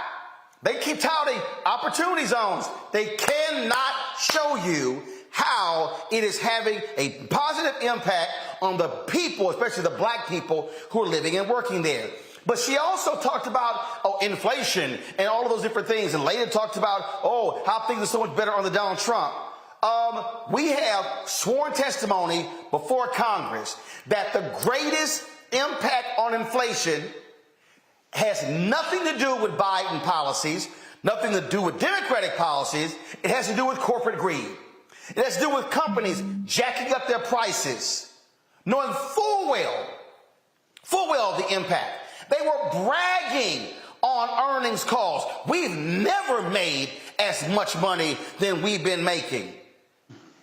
they keep touting opportunity zones. They cannot show you how it is having a positive impact on the people, especially the black people who are living and working there. But she also talked about inflation and all of those different things, and later talked about, how things are so much better under Donald Trump. We have sworn testimony before Congress that the greatest impact on inflation has nothing to do with Biden policies, nothing to do with Democratic policies. It has to do with corporate greed. It has to do with companies jacking up their prices, knowing full well the impact. They were bragging on earnings calls. We've never made as much money than we've been making.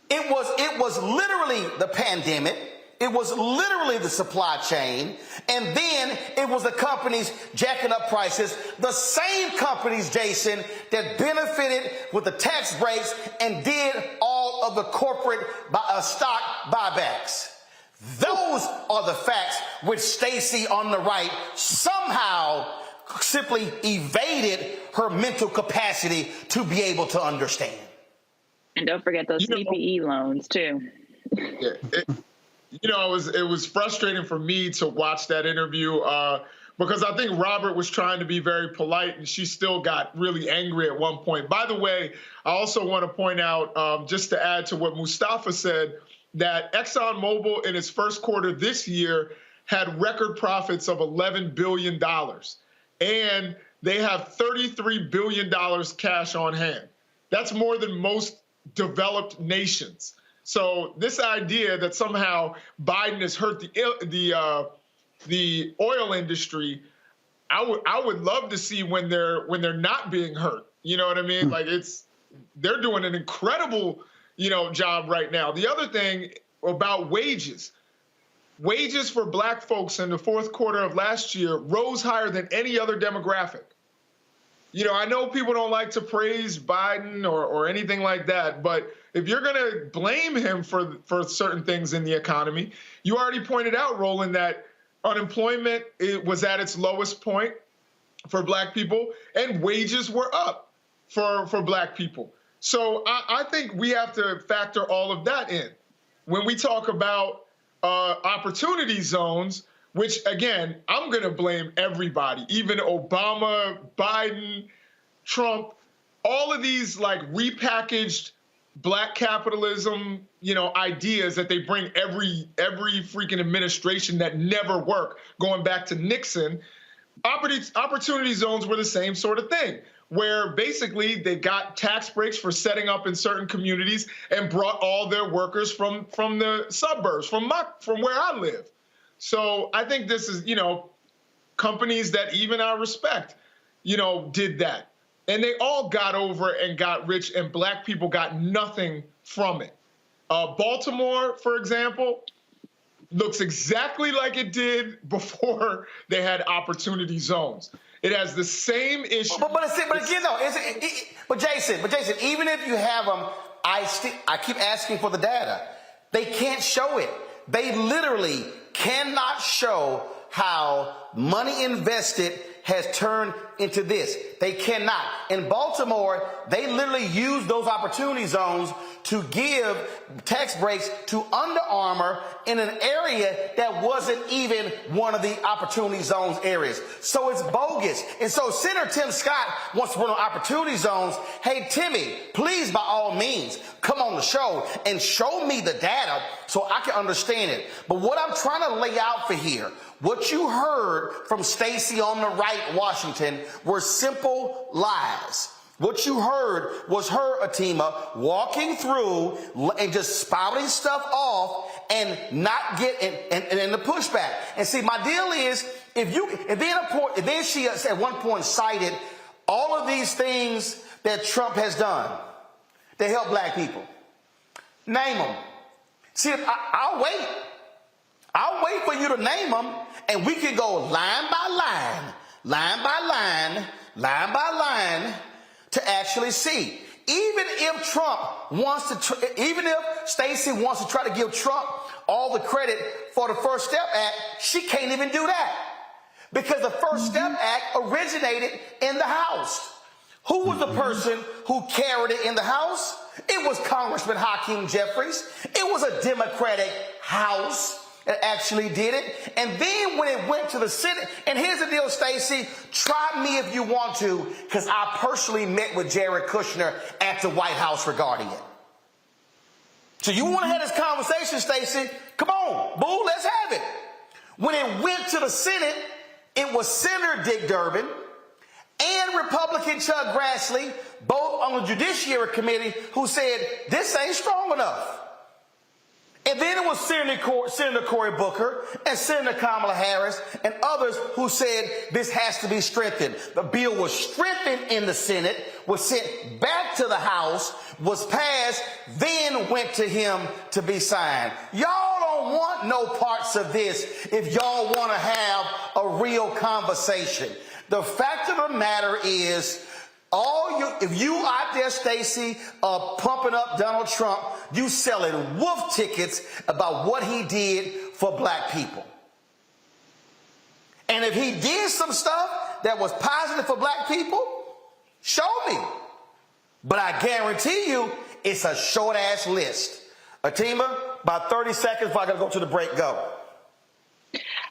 It was literally the pandemic. It was literally the supply chain. And then it was the companies jacking up prices. The same companies, Jason, that benefited with the tax breaks and did all of the corporate stock buybacks. Those are the facts which Stacey on the right somehow simply evaded her mental capacity to be able to understand. And don't forget those PPE loans too. Yeah, it was frustrating for me to watch that interview because I think Robert was trying to be very polite, and she still got really angry at one point. By the way, I also want to point out, just to add to what Mustafa said, that ExxonMobil in its first quarter this year had record profits of $11 billion. And they have $33 billion cash on hand. That's more than most developed nations. So this idea that somehow Biden has hurt the oil industry, I would love to see when they're not being hurt. You know what I mean? Like they're doing an incredible job right now. The other thing about wages for black folks in the fourth quarter of last year rose higher than any other demographic. I know people don't like to praise Biden or anything like that, but if you're going to blame him for certain things in the economy, you already pointed out, Roland, that unemployment was at its lowest point for black people and wages were up for black people. So I think we have to factor all of that in. When we talk about opportunity zones, which, again, I'm going to blame everybody, even Obama, Biden, Trump, all of these like repackaged black capitalism, ideas that they bring every freaking administration that never work, going back to Nixon. Opportunity zones were the same sort of thing, where basically they got tax breaks for setting up in certain communities and brought all their workers from the suburbs, from where I live. So I think this is, companies that even I respect, did that. And they all got over and got rich, and black people got nothing from it. Baltimore, for example, looks exactly like it did before they had opportunity zones. It has the same issue. But again, though, but Jason, even if you have them, I keep asking for the data. They can't show it. They literally cannot show how money invested has turned into this. They cannot. In Baltimore, they literally use those opportunity zones to give tax breaks to Under Armour in an area that wasn't even one of the opportunity zones areas. So it's bogus. And so Senator Tim Scott wants to put on opportunity zones. Hey, Timmy, please, by all means, come on the show and show me the data so I can understand it. But what I'm trying to lay out for here, what you heard from Stacey on the right, Washington, were simple lies. What you heard was her, Atima, walking through and just spouting stuff off and not getting and the pushback. And see, my deal is then she at one point cited all of these things that Trump has done to help black people. Name them. See, I'll wait. I'll wait for you to name them, and we can go line by line, line by line, line by line, to actually see. Even if Stacey wants to try to give Trump all the credit for the First Step Act, she can't even do that. Because the First Step Act originated in the House. Who was the person who carried it in the House? It was Congressman Hakeem Jeffries. It was a Democratic House that actually did it. And then when it went to the Senate, and here's the deal, Stacey, try me if you want to, because I personally met with Jared Kushner at the White House regarding it. So you want to have this conversation, Stacey? Come on, boo, let's have it. When it went to the Senate, it was Senator Dick Durbin and Republican Chuck Grassley, both on the Judiciary Committee, who said, this ain't strong enough. And then it was Senator Cory Booker and Senator Kamala Harris and others who said this has to be strengthened. The bill was strengthened in the Senate, was sent back to the House, was passed, then went to him to be signed. Y'all don't want no parts of this if y'all want to have a real conversation. The fact of the matter is, if you out there, Stacey, pumping up Donald Trump, you selling wolf tickets about what he did for black people. And if he did some stuff that was positive for black people, show me. But I guarantee you, it's a short-ass list. Atima, about 30 seconds before I got to go to the break. Go.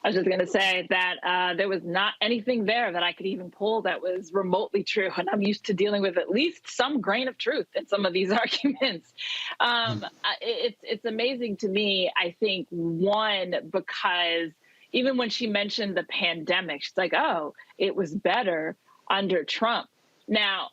I was just going to say that there was not anything there that I could even pull that was remotely true. And I'm used to dealing with at least some grain of truth in some of these arguments. It's amazing to me, I think, one, because even when she mentioned the pandemic, she's like, oh, it was better under Trump. Now,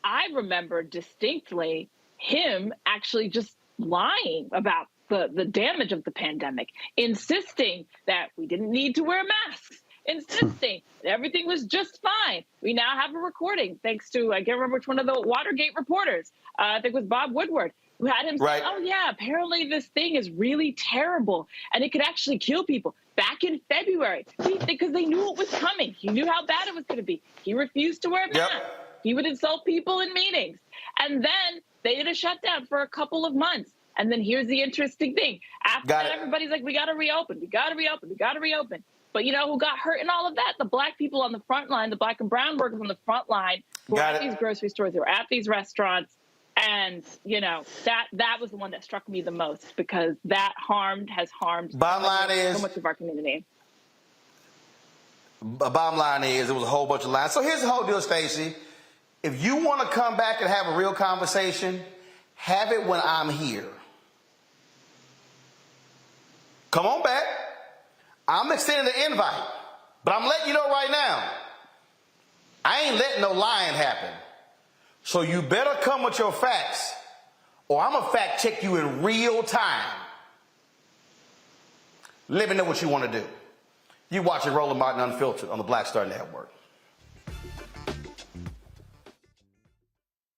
I remember distinctly him actually just lying about the damage of the pandemic, insisting that we didn't need to wear masks, insisting that everything was just fine. We now have a recording, thanks to, I can't remember which one of the Watergate reporters, I think it was Bob Woodward, who had him say, oh yeah, apparently this thing is really terrible and it could actually kill people. Back in February, because they knew it was coming. He knew how bad it was going to be. He refused to wear a mask. He would insult people in meetings. And then they did a shutdown for a couple of months. And then here's the interesting thing. After that, everybody's like, we got to reopen. We got to reopen. We got to reopen. But you know who got hurt in all of that? The black people on the front line, the black and brown workers on the front line who were at these grocery stores, who were at these restaurants. And, you know, that was the one that struck me the most, because that has harmed bottom line is, so much of our community. Bottom line is, it was a whole bunch of lies. So here's the whole deal, Stacey. If you want to come back and have a real conversation, have it when I'm here. Come on back. I'm extending the invite, but I'm letting you know right now, I ain't letting no lying happen. So you better come with your facts, or I'm going to fact check you in real time. Let me know what you want to do. You watching Roland Martin Unfiltered on the Black Star Network.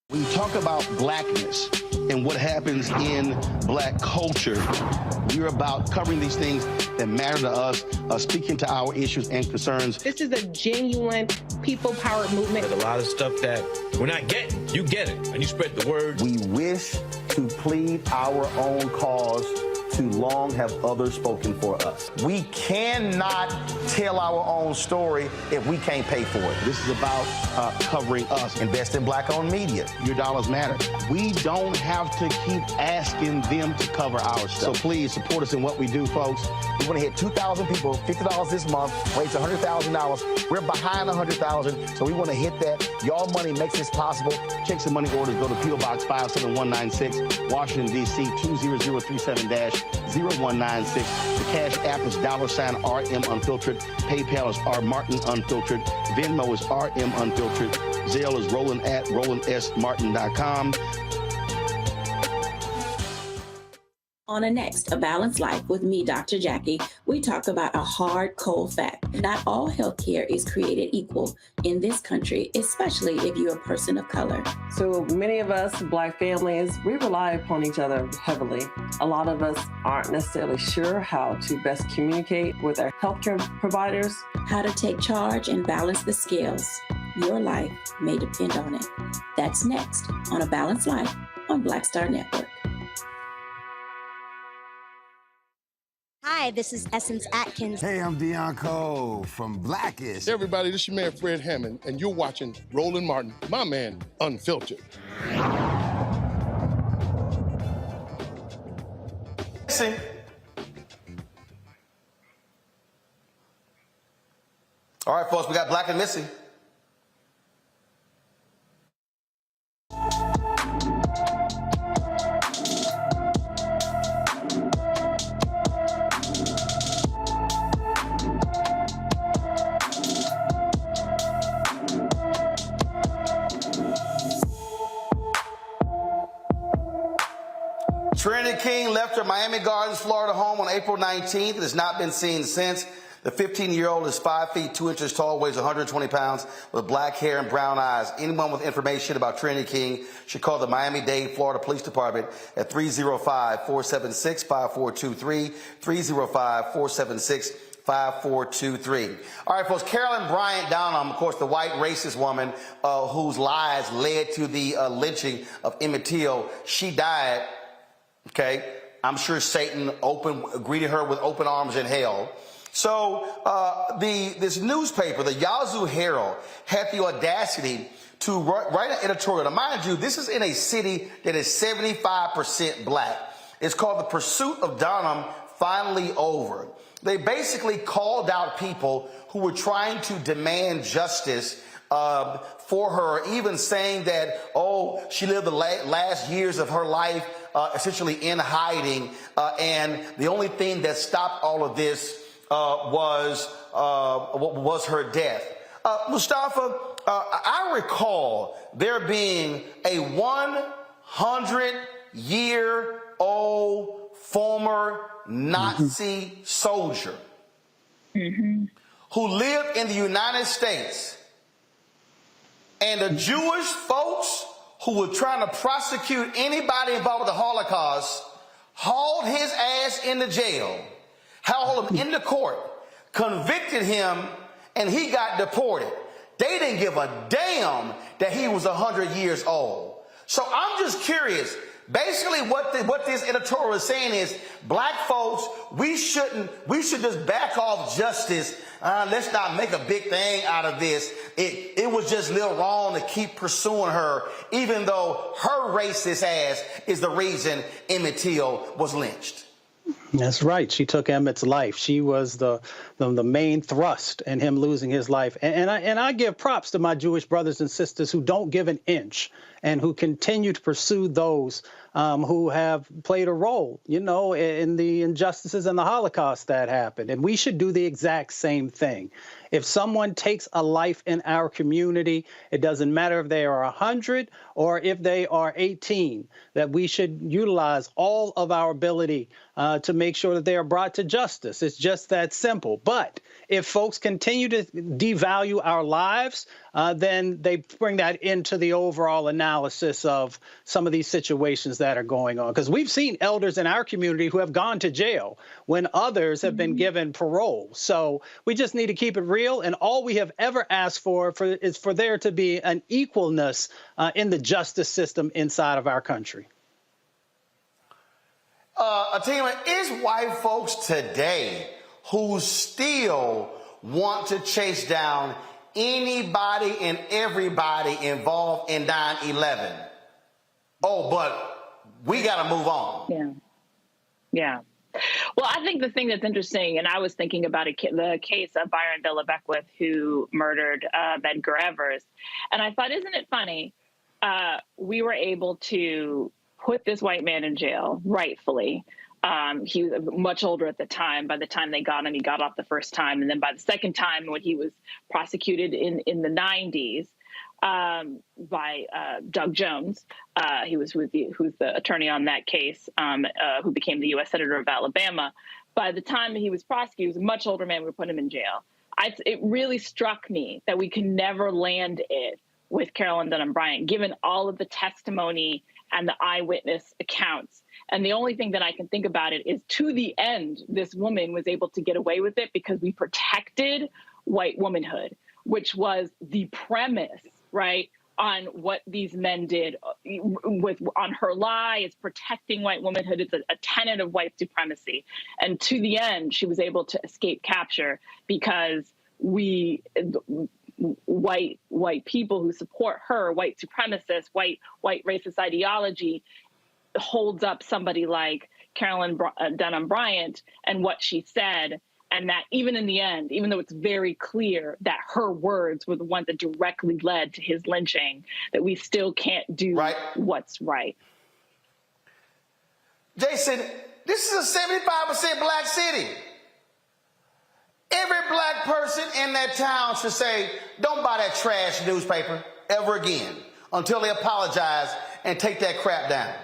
When you talk about blackness and what happens in black culture, we're about covering these things that matter to us, speaking to our issues and concerns. This is a genuine people-powered movement. There's a lot of stuff that we're not getting. You get it, and you spread the word. We wish to plead our own cause. Too long have others spoken for us. We cannot tell our own story if we can't pay for it. This is about covering us. Invest in black-owned media. Your dollars matter. We don't have to keep asking them to cover our stuff. So please support us in what we do, folks. We want to hit 2,000 people, $50 this month, raise $100,000. We're behind 100,000, so we want to hit that. Y'all money makes this possible. Check some money orders. Go to P.O. Box 57196, Washington, D.C. 20037-0196. The Cash App is $RM Unfiltered. PayPal is R Martin Unfiltered. Venmo is RM Unfiltered. Zelle is Roland at RolandSMartin.com. On a next, A Balanced Life with me, Dr. Jackie, we talk about a hard, cold fact. Not all healthcare is created equal in this country, especially if you're a person of color. So many of us, Black families, we rely upon each other heavily. A lot of us aren't necessarily sure how to best communicate with our healthcare providers. How to take charge and balance the scales. Your life may depend on it. That's next on A Balanced Life on Black Star Network. Hi, this is Essence Atkins. Hey, I'm Deion Cole from Blackish. Hey, everybody, this is your man, Fred Hammond, and you're watching Roland Martin, my man, Unfiltered. See. All right, folks, we got Black and Missy. Trinity King left her Miami Gardens, Florida home on April 19th and has not been seen since. The 15-year-old is 5 feet 2 inches tall, weighs 120 pounds, with black hair and brown eyes. Anyone with information about Trinity King should call the Miami-Dade, Florida Police Department at 305-476-5423, 305-476-5423. All right, folks, Carolyn Bryant Donham, of course, the white racist woman whose lies led to the lynching of Emmett Till, she died. Okay, I'm sure Satan greeted her with open arms in hell. So this newspaper, the Yazoo Herald, had the audacity to write an editorial. Now, mind you, this is in a city that is 75% black. It's called The Pursuit of Donham Finally Over. They basically called out people who were trying to demand justice for her, even saying that, oh, she lived the last years of her life essentially in hiding, and the only thing that stopped all of this was her death. Mustafa, I recall there being a 100-year-old former Nazi soldier who lived in the United States, and the Jewish folks who were trying to prosecute anybody involved with the Holocaust hauled his ass into jail, hauled him into court, convicted him, and he got deported. They didn't give a damn that he was 100 years old. So I'm just curious. Basically, what this editorial is saying is, black folks, we should just back off justice. Let's not make a big thing out of this. It was just a little wrong to keep pursuing her, even though her racist ass is the reason Emmett Till was lynched. That's right. She took Emmett's life. She was the main thrust in him losing his life. And I give props to my Jewish brothers and sisters who don't give an inch and who continue to pursue those who have played a role, you know, in the injustices and the Holocaust that happened. And we should do the exact same thing. If someone takes a life in our community, it doesn't matter if they are 100 or if they are 18, that we should utilize all of our ability to make sure that they are brought to justice. It's just that simple. But if folks continue to devalue our lives, then they bring that into the overall analysis of some of these situations that are going on. Because we've seen elders in our community who have gone to jail when others have been given parole. So we just need to keep it real. And all we have ever asked for is for there to be an equalness in the justice system inside of our country. Tegna, is white folks today who still want to chase down anybody and everybody involved in 9/11? Oh, but we got to move on. Yeah. Well, I think the thing that's interesting, and I was thinking about the case of Byron De La Beckwith, who murdered Medgar Evers. And I thought, isn't it funny? We were able to put this white man in jail, rightfully. He was much older at the time. By the time they got him, he got off the first time. And then by the second time, when he was prosecuted in the 90s by Doug Jones, who's the attorney on that case, who became the U.S. Senator of Alabama. By the time he was prosecuted, he was a much older man. We put him in jail. It really struck me that we can never land it with Carolyn Donham Bryant, given all of the testimony and the eyewitness accounts. And the only thing that I can think about it is, to the end, this woman was able to get away with it because we protected white womanhood, which was the premise, right, on what these men did on her lie. Is protecting white womanhood. It's a tenet of white supremacy. And to the end, she was able to escape capture because white people who support her, white supremacists, white racist ideology, holds up somebody like Carolyn Donham Bryant and what she said. And that even in the end, even though it's very clear that her words were the ones that directly led to his lynching, that we still can't do what's right. Jason, this is a 75% black city. Every black person in that town should say, don't buy that trash newspaper ever again until they apologize and take that crap down.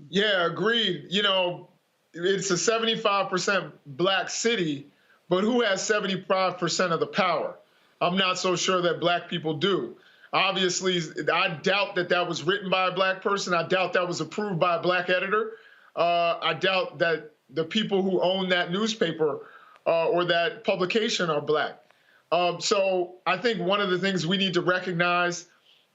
Yeah, agreed. You know, it's a 75% black city, but who has 75% of the power? I'm not so sure that black people do. Obviously, I doubt that was written by a black person. I doubt that was approved by a black editor. I doubt that the people who own that newspaper or that publication are black. So I think one of the things we need to recognize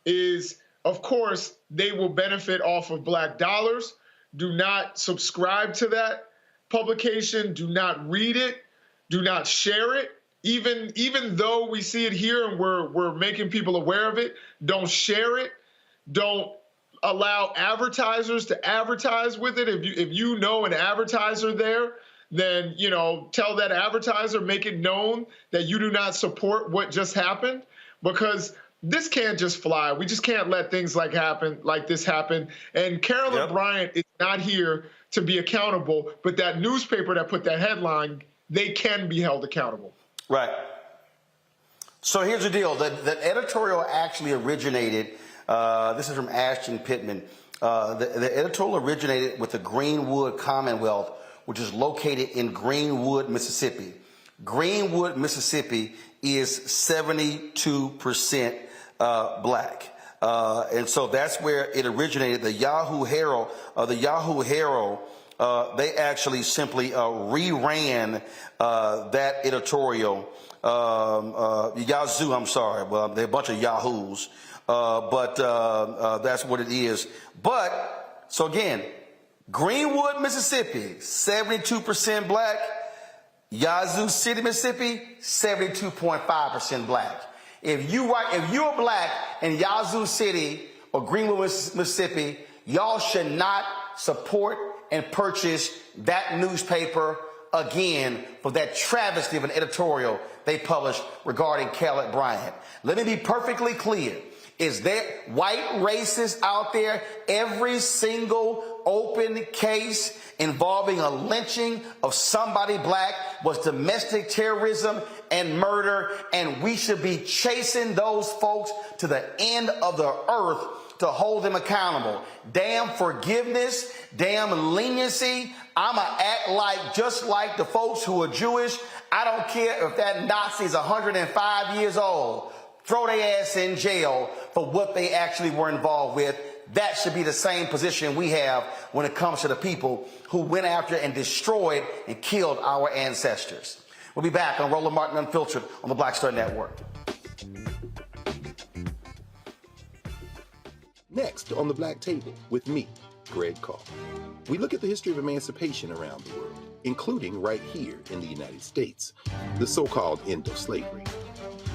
is, of course, they will benefit off of black dollars. Do not subscribe to that publication. Do not read it. Do not share it. Even though we see it here and we're making people aware of it, don't share it. Don't allow advertisers to advertise with it. If you know an advertiser there, then, you know, tell that advertiser, make it known that you do not support what just happened, because this can't just fly. We just can't let things like this happen. And Carolyn Bryant is not here to be accountable, but that newspaper that put that headline, they can be held accountable. Right. So here's the deal. The editorial actually originated, this is from Ashton Pittman. The editorial originated with the Greenwood Commonwealth, which is located in Greenwood, Mississippi. Greenwood, Mississippi is 72% black. And so that's where it originated. The Yazoo Herald, they actually simply reran that editorial. Yazoo, I'm sorry. Well, they're a bunch of Yahoos. But that's what it is. But, so again, Greenwood, Mississippi, 72% black. Yazoo City, Mississippi, 72.5% black. If you're black in Yazoo City or Greenwood, Mississippi, y'all should not support and purchase that newspaper again for that travesty of an editorial they published regarding Carolyn Bryant. Let me be perfectly clear. Is there white racists out there? Every single open case involving a lynching of somebody black was domestic terrorism and murder, and we should be chasing those folks to the end of the earth to hold them accountable. Damn forgiveness, damn leniency. I'ma act like just like the folks who are Jewish. I don't care if that Nazi is 105 years old. Throw their ass in jail for what they actually were involved with. That should be the same position we have when it comes to the people who went after and destroyed and killed our ancestors. We'll be back on Roland Martin Unfiltered on the Black Star Network. Next on the Black Table with me, Greg Carr. We look at the history of emancipation around the world, including right here in the United States, the so-called end of slavery.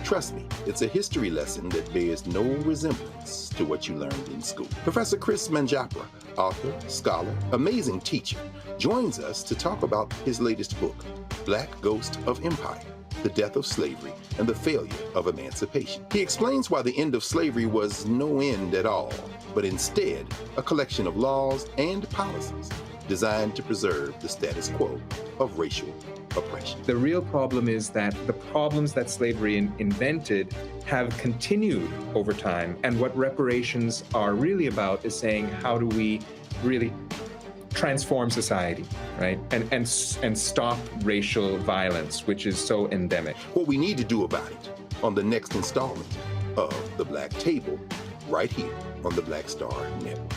Trust me, it's a history lesson that bears no resemblance to what you learned in school. Professor Chris Manjapra, author, scholar, amazing teacher, joins us to talk about his latest book, Black Ghost of Empire, The Death of Slavery and the Failure of Emancipation. He explains why the end of slavery was no end at all, but instead a collection of laws and policies designed to preserve the status quo of racial oppression. The real problem is that the problems that slavery invented have continued over time. And what reparations are really about is saying, how do we really transform society, right? And stop racial violence, which is so endemic. What we need to do about it on the next installment of The Black Table, right here on the Black Star Network.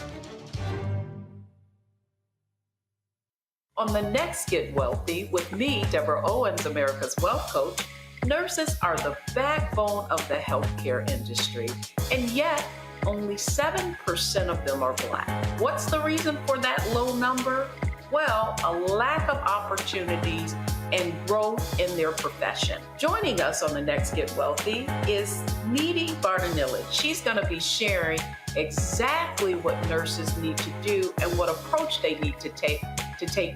On the next Get Wealthy with me, Deborah Owens, America's Wealth Coach, nurses are the backbone of the healthcare industry, and yet only 7% of them are Black. What's the reason for that low number? Well, a lack of opportunities and growth in their profession. Joining us on the next Get Wealthy is Needy Bartanilli. She's going to be sharing exactly what nurses need to do and what approach they need to take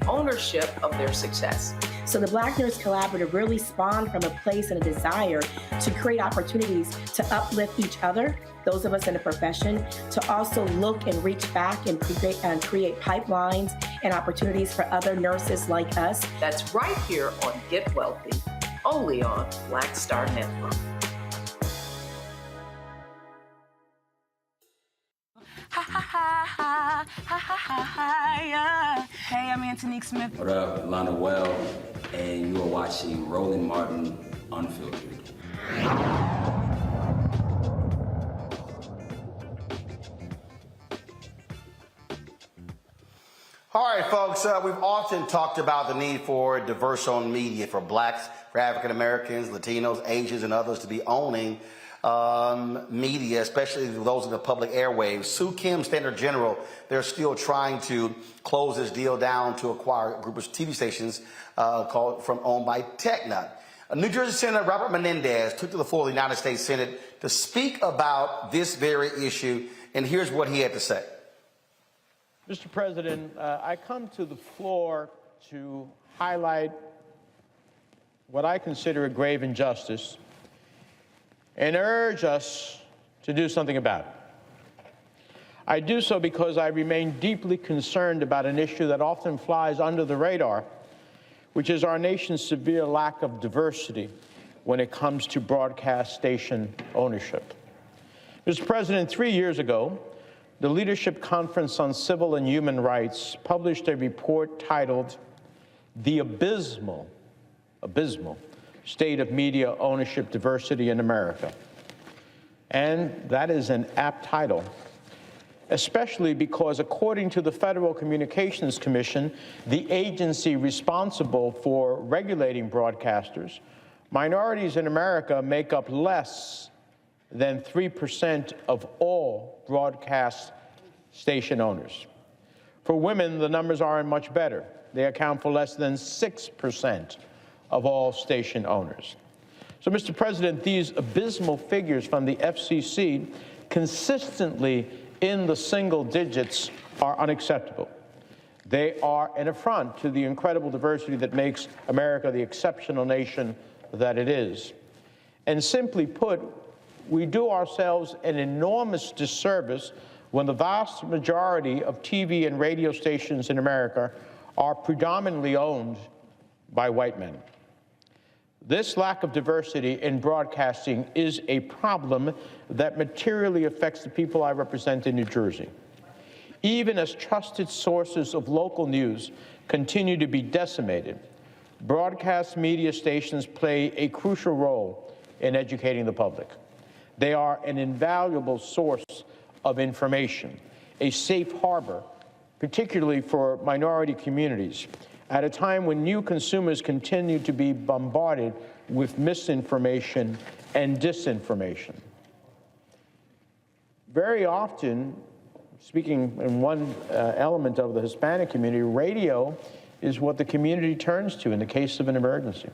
ownership of their success. So the Black Nurse Collaborative really spawned from a place and a desire to create opportunities to uplift each other, those of us in the profession, to also look and reach back and create pipelines and opportunities for other nurses like us. That's right here on Get Wealthy, only on Black Star Network. Ha ha ha ha ha ha ha ha yeah. Hey, I'm Antonique Smith. What up, Lana Well, and you are watching Roland Martin Unfiltered. All right, folks, we've often talked about the need for diverse-owned media for blacks, for African Americans, Latinos, Asians, and others to be owning media, especially those in the public airwaves. Sue Kim, Standard General, they're still trying to close this deal down to acquire a group of TV stations owned by Tegna. New Jersey Senator Robert Menendez took to the floor of the United States Senate to speak about this very issue, and here's what he had to say. Mr. President, I come to the floor to highlight what I consider a grave injustice and urge us to do something about it. I do so because I remain deeply concerned about an issue that often flies under the radar, which is our nation's severe lack of diversity when it comes to broadcast station ownership. Mr. President, 3 years ago, the Leadership Conference on Civil and Human Rights published a report titled The Abysmal State of Media Ownership Diversity in America. And that is an apt title, especially because according to the Federal Communications Commission, the agency responsible for regulating broadcasters, minorities in America make up less than 3% of all broadcast station owners. For women, the numbers aren't much better. They account for less than 6% of all station owners. So, Mr. President, these abysmal figures from the FCC, consistently in the single digits, are unacceptable. They are an affront to the incredible diversity that makes America the exceptional nation that it is. And simply put, we do ourselves an enormous disservice when the vast majority of TV and radio stations in America are predominantly owned by white men. This lack of diversity in broadcasting is a problem that materially affects the people I represent in New Jersey. Even as trusted sources of local news continue to be decimated, broadcast media stations play a crucial role in educating the public. They are an invaluable source of information, a safe harbor, particularly for minority communities, at a time when new consumers continue to be bombarded with misinformation and disinformation. Very often, speaking in one element of the Hispanic community, radio is what the community turns to in the case of an emergency.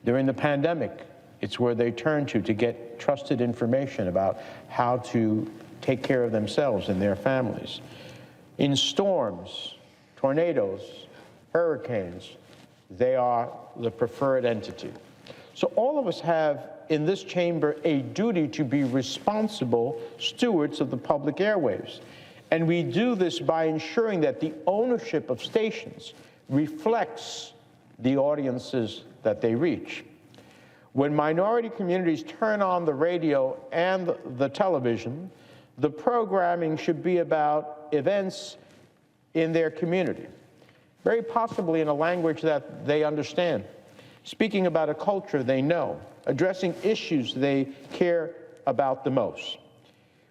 During the pandemic, it's where they turn to get trusted information about how to take care of themselves and their families. In storms, tornadoes, hurricanes, they are the preferred entity. So all of us have in this chamber a duty to be responsible stewards of the public airwaves. And we do this by ensuring that the ownership of stations reflects the audiences that they reach. When minority communities turn on the radio and the television, the programming should be about events in their community, very possibly in a language that they understand, speaking about a culture they know, addressing issues they care about the most.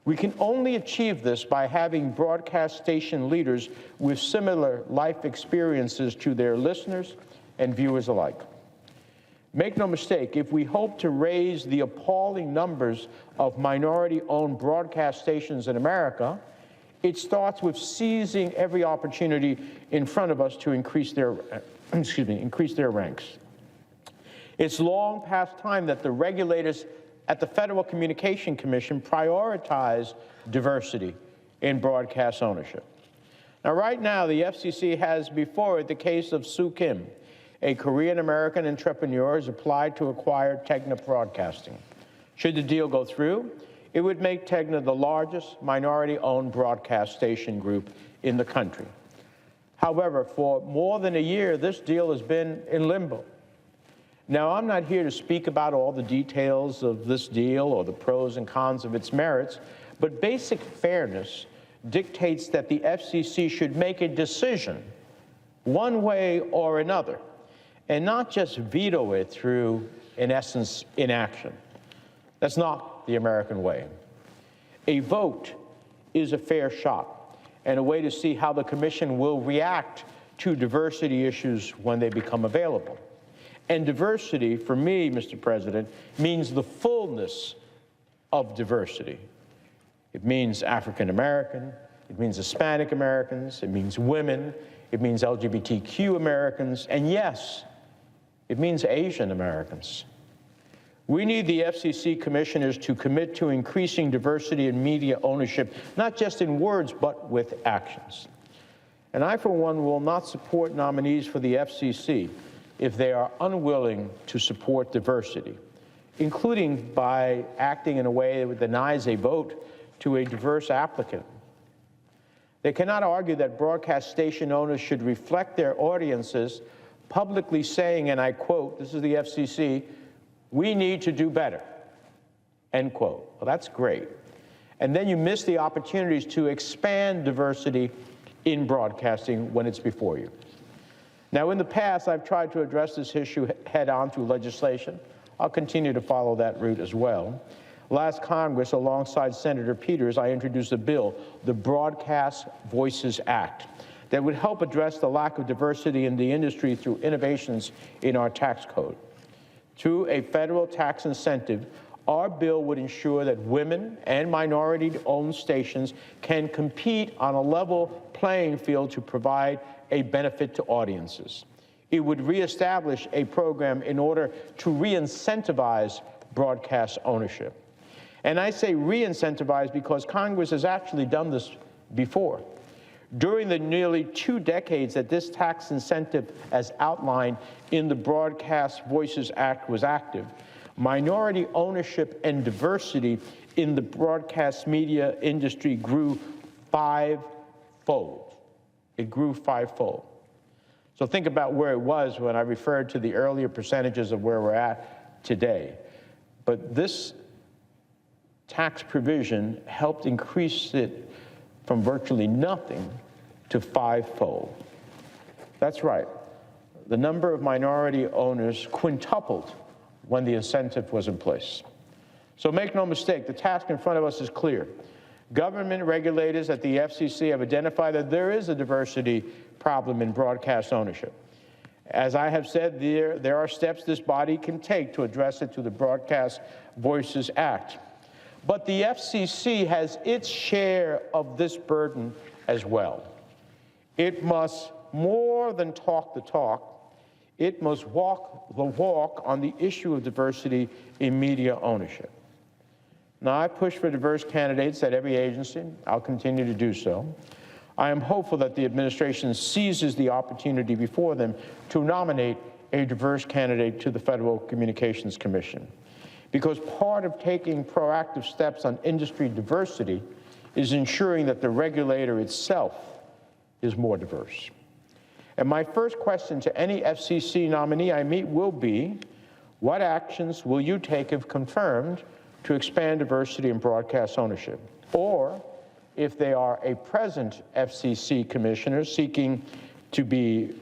We can only achieve this by having broadcast station leaders with similar life experiences to their listeners and viewers alike. Make no mistake, if we hope to raise the appalling numbers of minority-owned broadcast stations in America, it starts with seizing every opportunity in front of us to increase their ranks. It's long past time that the regulators at the Federal Communication Commission prioritize diversity in broadcast ownership. Now, right now, the FCC has before it the case of Soo Kim, a Korean-American entrepreneur who has applied to acquire Tegna Broadcasting. Should the deal go through, it would make Tegna the largest minority-owned broadcast station group in the country. However, for more than a year, this deal has been in limbo. Now, I'm not here to speak about all the details of this deal or the pros and cons of its merits, but basic fairness dictates that the FCC should make a decision one way or another, and not just veto it through, in essence, inaction. That's not the American way. A vote is a fair shot and a way to see how the Commission will react to diversity issues when they become available. And diversity, for me, Mr. President, means the fullness of diversity. It means African American, it means Hispanic Americans, it means women, it means LGBTQ Americans, and yes, it means Asian Americans. We need the FCC commissioners to commit to increasing diversity in media ownership, not just in words, but with actions. And I, for one, will not support nominees for the FCC if they are unwilling to support diversity, including by acting in a way that denies a vote to a diverse applicant. They cannot argue that broadcast station owners should reflect their audiences, publicly saying, and I quote, this is the FCC, "We need to do better," end quote. Well, that's great. And then you miss the opportunities to expand diversity in broadcasting when it's before you. Now, in the past, I've tried to address this issue head-on through legislation. I'll continue to follow that route as well. Last Congress, alongside Senator Peters, I introduced a bill, the Broadcast Voices Act, that would help address the lack of diversity in the industry through innovations in our tax code. Through a federal tax incentive, our bill would ensure that women and minority-owned stations can compete on a level playing field to provide a benefit to audiences. It would reestablish a program in order to re-incentivize broadcast ownership. And I say re-incentivize because Congress has actually done this before. During the nearly 2 decades that this tax incentive, as outlined in the Broadcast Voices Act, was active, minority ownership and diversity in the broadcast media industry grew fivefold. It grew fivefold. So think about where it was when I referred to the earlier percentages of where we're at today. But this tax provision helped increase it from virtually nothing to fivefold. That's right. The number of minority owners quintupled when the incentive was in place. So make no mistake, the task in front of us is clear. Government regulators at the FCC have identified that there is a diversity problem in broadcast ownership. As I have said, there are steps this body can take to address it through the Broadcast Voices Act. But the FCC has its share of this burden as well. It must more than talk the talk. It must walk the walk on the issue of diversity in media ownership. Now, I push for diverse candidates at every agency. I'll continue to do so. I am hopeful that the administration seizes the opportunity before them to nominate a diverse candidate to the Federal Communications Commission. Because part of taking proactive steps on industry diversity is ensuring that the regulator itself is more diverse. And my first question to any FCC nominee I meet will be, what actions will you take if confirmed to expand diversity in broadcast ownership? Or, if they are a present FCC commissioner seeking to be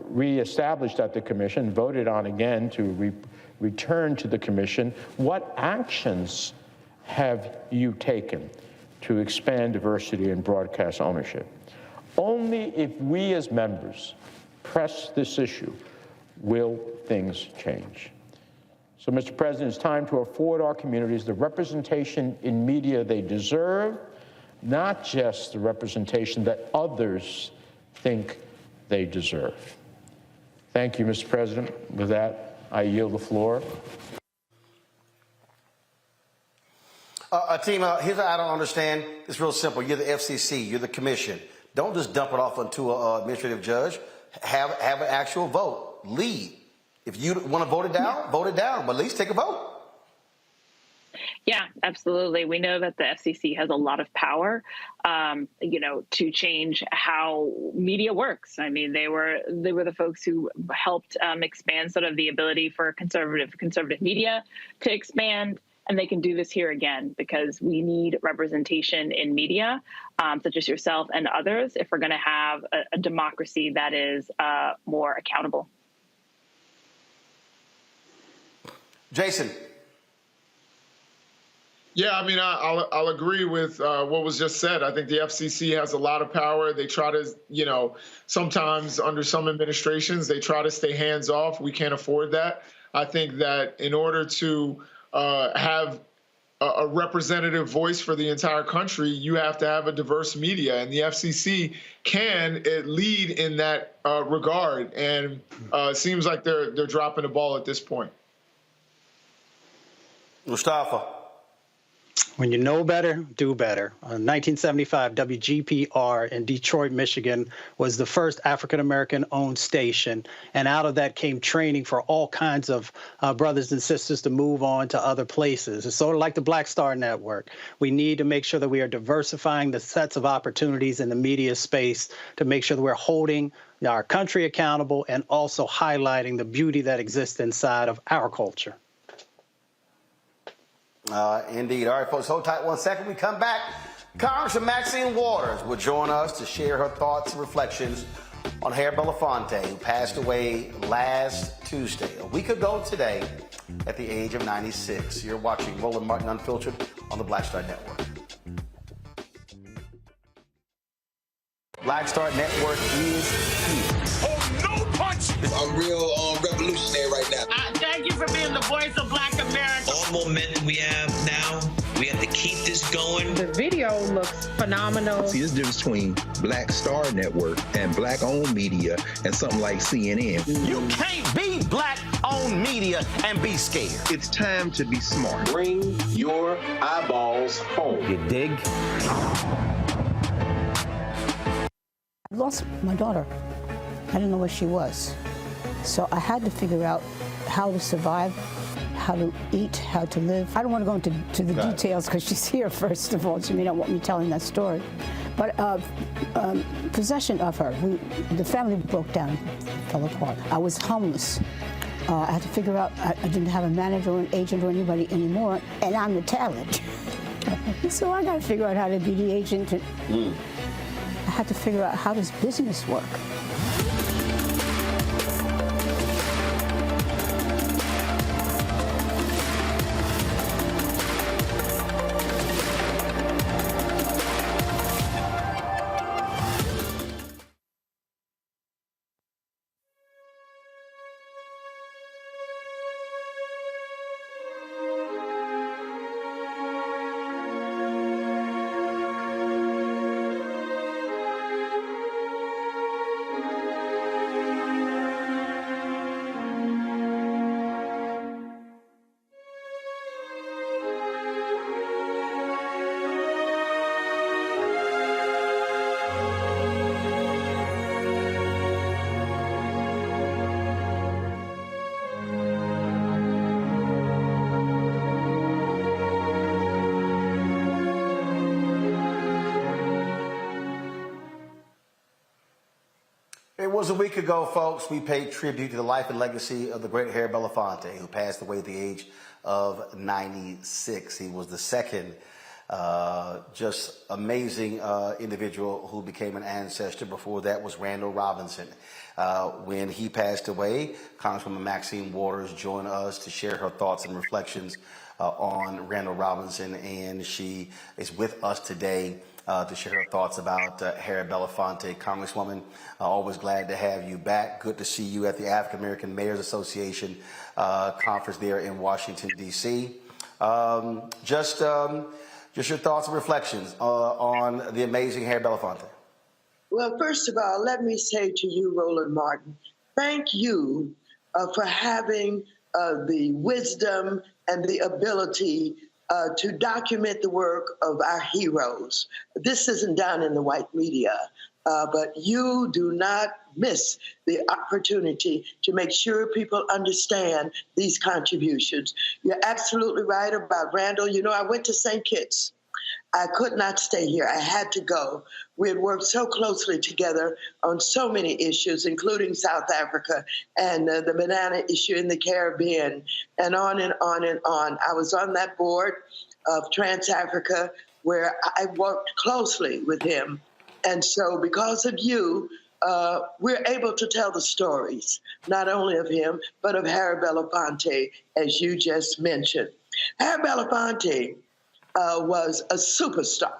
reestablished at the commission, voted on again to return to the commission, what actions have you taken to expand diversity in broadcast ownership? Only if we as members press this issue will things change. So, Mr. President, it's time to afford our communities the representation in media they deserve, not just the representation that others think they deserve. Thank you, Mr. President. With that, I yield the floor. Team, here's what I don't understand. It's real simple. You're the FCC. You're the commission. Don't just dump it off onto an administrative judge. Have an actual vote. Lead. If you want to vote it down, vote it down. But at least take a vote. Yeah, absolutely. We know that the FCC has a lot of power, to change how media works. I mean, they were the folks who helped expand sort of the ability for conservative media to expand. And they can do this here again because we need representation in media, such as yourself and others, if we're going to have a democracy that is more accountable. Jason. Yeah, I mean, I'll agree with what was just said. I think the FCC has a lot of power. They try to, sometimes under some administrations, they try to stay hands off. We can't afford that. I think that in order to have a representative voice for the entire country, you have to have a diverse media, and the FCC can lead in that regard. And it seems like they're dropping the ball at this point. Mustafa. When you know better, do better. 1975, WGPR in Detroit, Michigan was the first African-American owned station. And out of that came training for all kinds of brothers and sisters to move on to other places. It's sort of like the Black Star Network. We need to make sure that we are diversifying the sets of opportunities in the media space to make sure that we're holding our country accountable and also highlighting the beauty that exists inside of our culture. Indeed. All right, folks, hold tight 1 second. We come back. Congressman Maxine Waters will join us to share her thoughts and reflections on Mayor Belafonte, who passed away last Tuesday, a week ago today, at the age of 96. You're watching Roland Martin Unfiltered on the Black Star Network. Black Star Network is here. Oh, no punch! I'm real revolutionary right now. Thank you for being the voice of Black America. All momentum we have now, we have to keep this going. The video show looks phenomenal. See, there's a difference between Black Star Network and Black-owned media and something like CNN. You can't be Black-owned media and be scared. It's time to be smart. Bring your eyeballs home. You dig? I lost my daughter. I didn't know where she was. So I had to figure out how to survive, how to eat, how to live. I don't want to go into the details because she's here, first of all. She may not want me telling that story. But possession of her, the family broke down, fell apart. I was homeless. I had to figure out, I didn't have a manager or an agent or anybody anymore, and I'm the talent. So I got to figure out how to be the agent. I had to figure out, how does business work? It was a week ago, folks. We paid tribute to the life and legacy of the great Harry Belafonte, who passed away at the age of 96. He was the second just amazing individual who became an ancestor. Before that was Randall Robinson. When he passed away, Congresswoman Maxine Waters joined us to share her thoughts and reflections on Randall Robinson, and she is with us today to share her thoughts about Harry Belafonte. Congresswoman, always glad to have you back. Good to see you at the African American Mayors Association conference there in Washington, D.C. Just your thoughts and reflections on the amazing Harry Belafonte. Well, first of all, let me say to you, Roland Martin, thank you for having the wisdom and the ability to document the work of our heroes. This isn't done in the white media, but you do not miss the opportunity to make sure people understand these contributions. You're absolutely right about Randall. You know, I went to St. Kitts. I could not stay here. I had to go. We had worked so closely together on so many issues, including South Africa and the banana issue in the Caribbean, and on and on and on. I was on that board of Trans-Africa where I worked closely with him. And so because of you, we're able to tell the stories, not only of him, but of Harry Belafonte, as you just mentioned. Harry Belafonte was a superstar.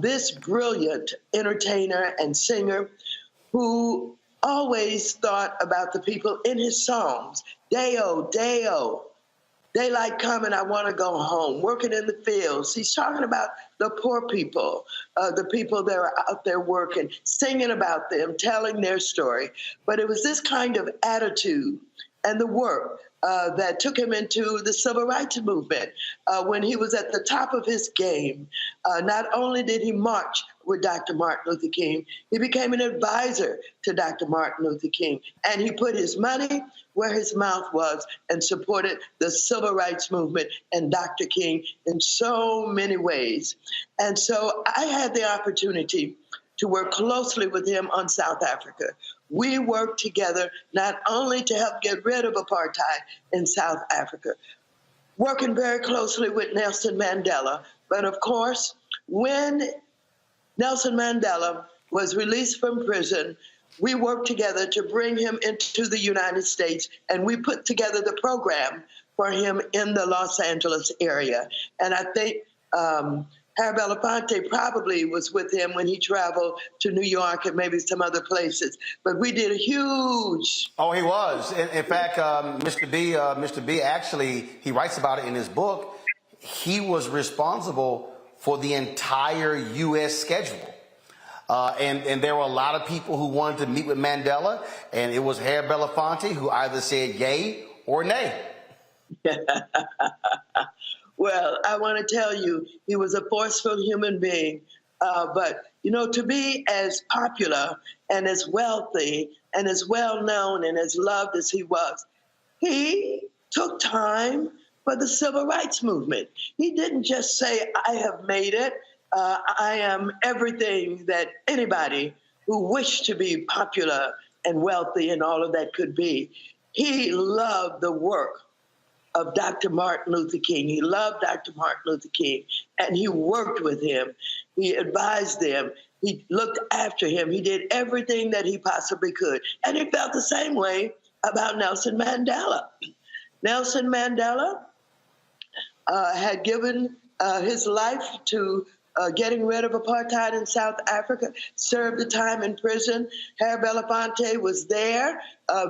This brilliant entertainer and singer who always thought about the people in his songs. Deo, Deo, daylight coming, I want to go home, working in the fields. He's talking about the poor people, the people that are out there working, singing about them, telling their story. But it was this kind of attitude and the work that took him into the civil rights movement when he was at the top of his game. Not only did he march with Dr. Martin Luther King, he became an advisor to Dr. Martin Luther King, and he put his money where his mouth was and supported the civil rights movement and Dr. King in so many ways. And so I had the opportunity to work closely with him on South Africa. We worked together not only to help get rid of apartheid in South Africa, working very closely with Nelson Mandela, but of course, when Nelson Mandela was released from prison, we worked together to bring him into the United States, and we put together the program for him in the Los Angeles area. And I think Harry Belafonte probably was with him when he traveled to New York and maybe some other places. But we did a huge... Oh, he was. In fact, Mr. B actually, he writes about it in his book. He was responsible for the entire U.S. schedule. And there were a lot of people who wanted to meet with Mandela, and it was Herr Belafonte who either said yay or nay. Well, I want to tell you, he was a forceful human being. But, you know, to be as popular and as wealthy and as well-known and as loved as he was, he took time for the civil rights movement. He didn't just say, I have made it. I am everything that anybody who wished to be popular and wealthy and all of that could be. He loved the work of Dr. Martin Luther King. He loved Dr. Martin Luther King, and he worked with him. He advised them. He looked after him. He did everything that he possibly could. And he felt the same way about Nelson Mandela. Nelson Mandela had given his life to getting rid of apartheid in South Africa, served the time in prison. Herr Belafonte was there,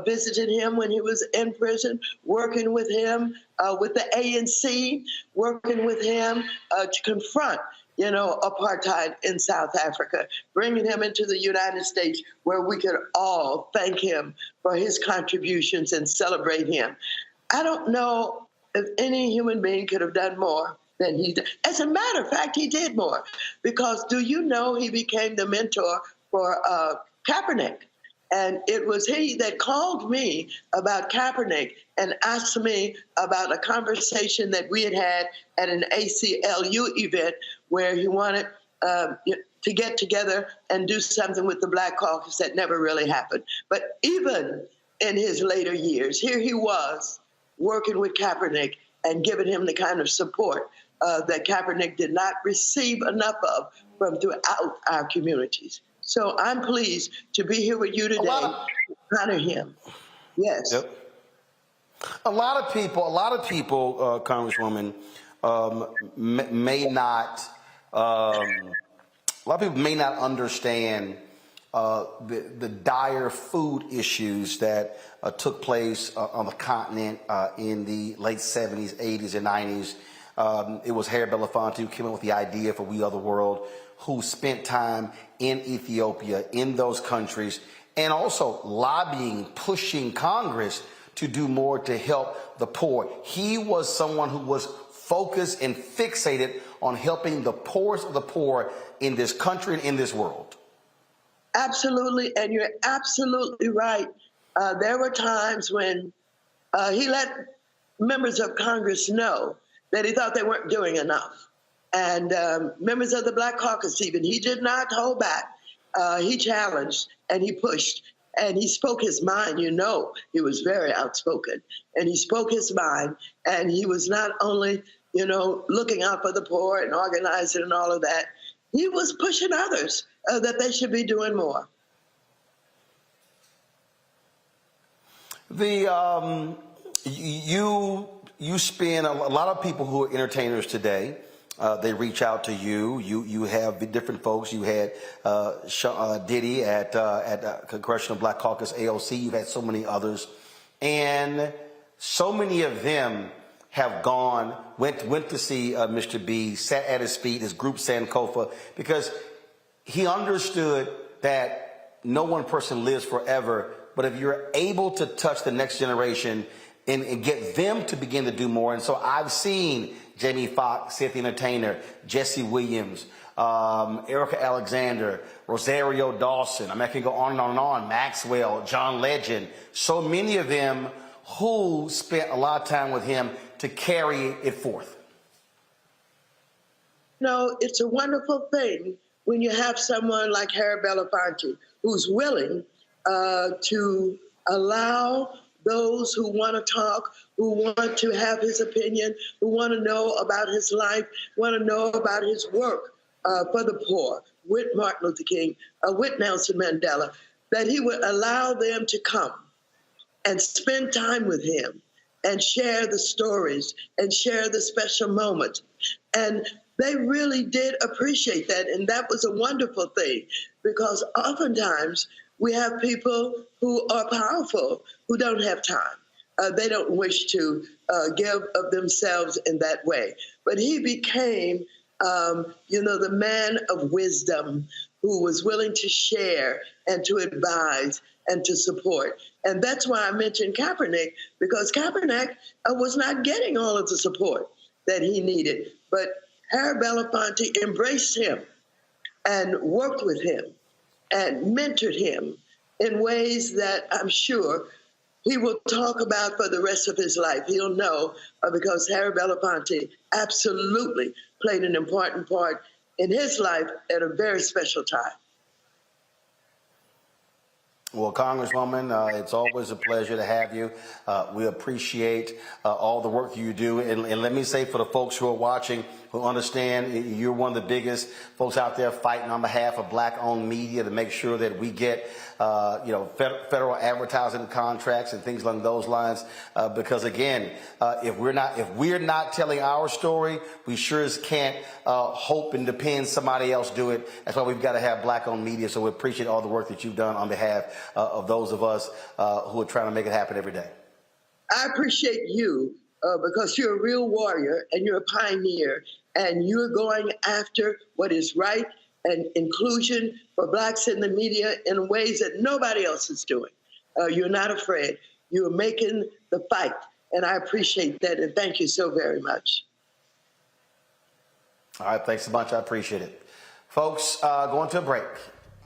visited him when he was in prison, working with him, with the ANC, working with him to confront, you know, apartheid in South Africa, bringing him into the United States where we could all thank him for his contributions and celebrate him. I don't know if any human being could have done more than he did. As a matter of fact, he did more, because do you know he became the mentor for Kaepernick? And it was he that called me about Kaepernick and asked me about a conversation that we had had at an ACLU event where he wanted to get together and do something with the Black Caucus that never really happened. But even in his later years, here he was working with Kaepernick and giving him the kind of support that Kaepernick did not receive enough of from throughout our communities. So I'm pleased to be here with you today to honor him. Yes. Yep. A lot of people, Congresswoman, may not. A lot of people may not understand the dire food issues that took place on the continent in the late 70s, 80s, and 90s. It was Herr Belafonte who came up with the idea for We Are the World, who spent time in Ethiopia, in those countries, and also lobbying, pushing Congress to do more to help the poor. He was someone who was focused and fixated on helping the poorest of the poor in this country and in this world. Absolutely, and you're absolutely right. There were times when he let members of Congress know that he thought they weren't doing enough. And members of the Black Caucus even, he did not hold back. He challenged and he pushed and he spoke his mind. You know, he was very outspoken and he spoke his mind, and he was not only, you know, looking out for the poor and organizing and all of that, he was pushing others that they should be doing more. You spend a lot of people who are entertainers today. They reach out to you. You have the different folks. You had Diddy at Congressional Black Caucus AOC. You've had so many others, and so many of them have went to see Mr. B, sat at his feet, his group Sankofa, because he understood that no one person lives forever. But if you're able to touch the next generation and get them to begin to do more. And so I've seen Jamie Foxx, Cynthia Entertainer, Jesse Williams, Erica Alexander, Rosario Dawson. I mean, I can go on and on and on. Maxwell, John Legend. So many of them who spent a lot of time with him to carry it forth. No, it's a wonderful thing when you have someone like Herr Belafonte who's willing to allow those who want to talk, who want to have his opinion, who want to know about his life, want to know about his work for the poor, with Martin Luther King, with Nelson Mandela, that he would allow them to come and spend time with him and share the stories and share the special moments. And they really did appreciate that. And that was a wonderful thing, because oftentimes we have people who are powerful who don't have time. They don't wish to give of themselves in that way. But he became the man of wisdom who was willing to share and to advise and to support. And that's why I mentioned Kaepernick, because Kaepernick was not getting all of the support that he needed. But Harry Belafonte embraced him and worked with him and mentored him in ways that I'm sure he will talk about for the rest of his life. He'll know because Harry Belafonte absolutely played an important part in his life at a very special time. Well, Congresswoman, it's always a pleasure to have you. We appreciate all the work you do. And let me say for the folks who are watching, who understand you're one of the biggest folks out there fighting on behalf of black-owned media to make sure that we get, federal advertising contracts and things along those lines. Because again, if we're not telling our story, we sure as can't hope and depend somebody else do it. That's why we've got to have black-owned media. So we appreciate all the work that you've done on behalf of those of us who are trying to make it happen every day. I appreciate you because you're a real warrior and you're a pioneer and you're going after what is right and inclusion for blacks in the media in ways that nobody else is doing. You're not afraid. You're making the fight, and I appreciate that, and thank you so very much. All right, thanks so much. I appreciate it. Folks, going to a break.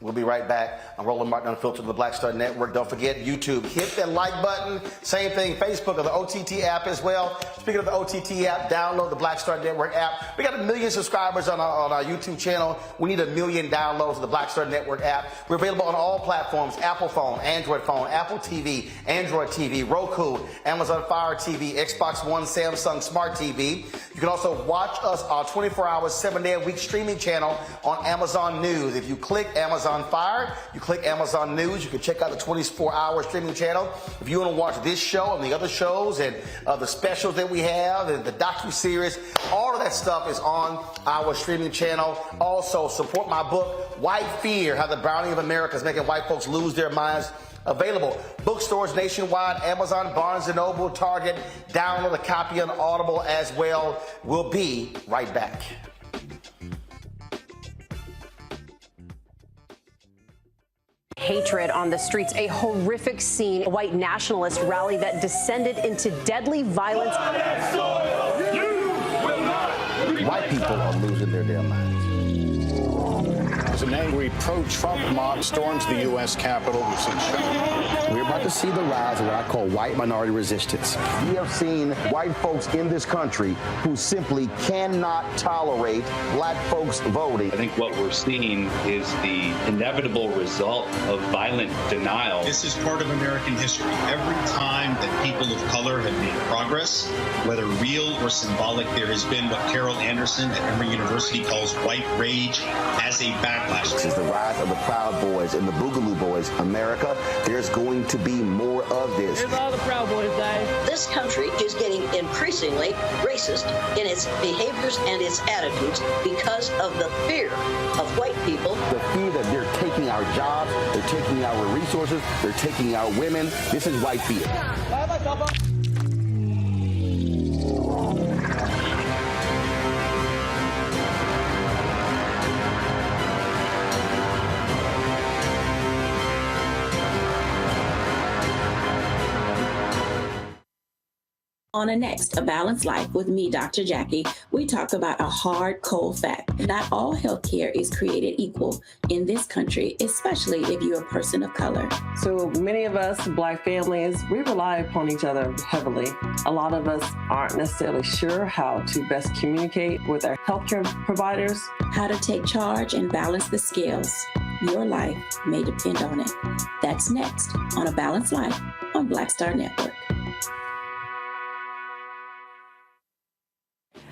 We'll be right back. I'm Roland Martin, Unfiltered, the Black Star Network. Don't forget YouTube. Hit that like button. Same thing, Facebook or the OTT app as well. Speaking of the OTT app, download the Black Star Network app. We got 1 million subscribers on our YouTube channel. We need 1 million downloads of the Black Star Network app. We're available on all platforms: Apple phone, Android phone, Apple TV, Android TV, Roku, Amazon Fire TV, Xbox One, Samsung Smart TV. You can also watch us on 24 hours, 7-day-a-week streaming channel on Amazon News. If you click Amazon Fire, you click Amazon News, you can check out the 24-hour streaming channel. If you want to watch this show and the other shows and the specials that we have and the docuseries, all of that stuff is on our streaming channel. Also, support my book, White Fear, How the Browning of America is Making White Folks Lose Their Minds. Available bookstores nationwide, Amazon, Barnes & Noble, Target. Download a copy on Audible as well. We'll be right back. Hatred on the streets, a horrific scene, a white nationalist rally that descended into deadly violence. White people are losing their damn minds. As an angry pro-Trump mob storms the U.S. Capitol, we've seen shooting. We're about to see the rise of what I call white minority resistance. We have seen white folks in this country who simply cannot tolerate black folks voting. I think what we're seeing is the inevitable result of violent denial. This is part of American history. Every time that people of color have made progress, whether real or symbolic, there has been what Carol Anderson at Emory University calls white rage as a backlash. This is the rise of the Proud Boys and the Boogaloo Boys. America, there's going to be more of this. Here's all the Proud Boys, guys. This country is getting increasingly racist in its behaviors and its attitudes because of the fear of white people. The fear that they're taking our jobs, they're taking our resources, they're taking our women. This is white fear. On a next, A Balanced Life with me, Dr. Jackie, we talk about a hard, cold fact. Not all healthcare is created equal in this country, especially if you're a person of color. So many of us, Black families, we rely upon each other heavily. A lot of us aren't necessarily sure how to best communicate with our healthcare providers. How to take charge and balance the scales. Your life may depend on it. That's next on A Balanced Life on Black Star Network.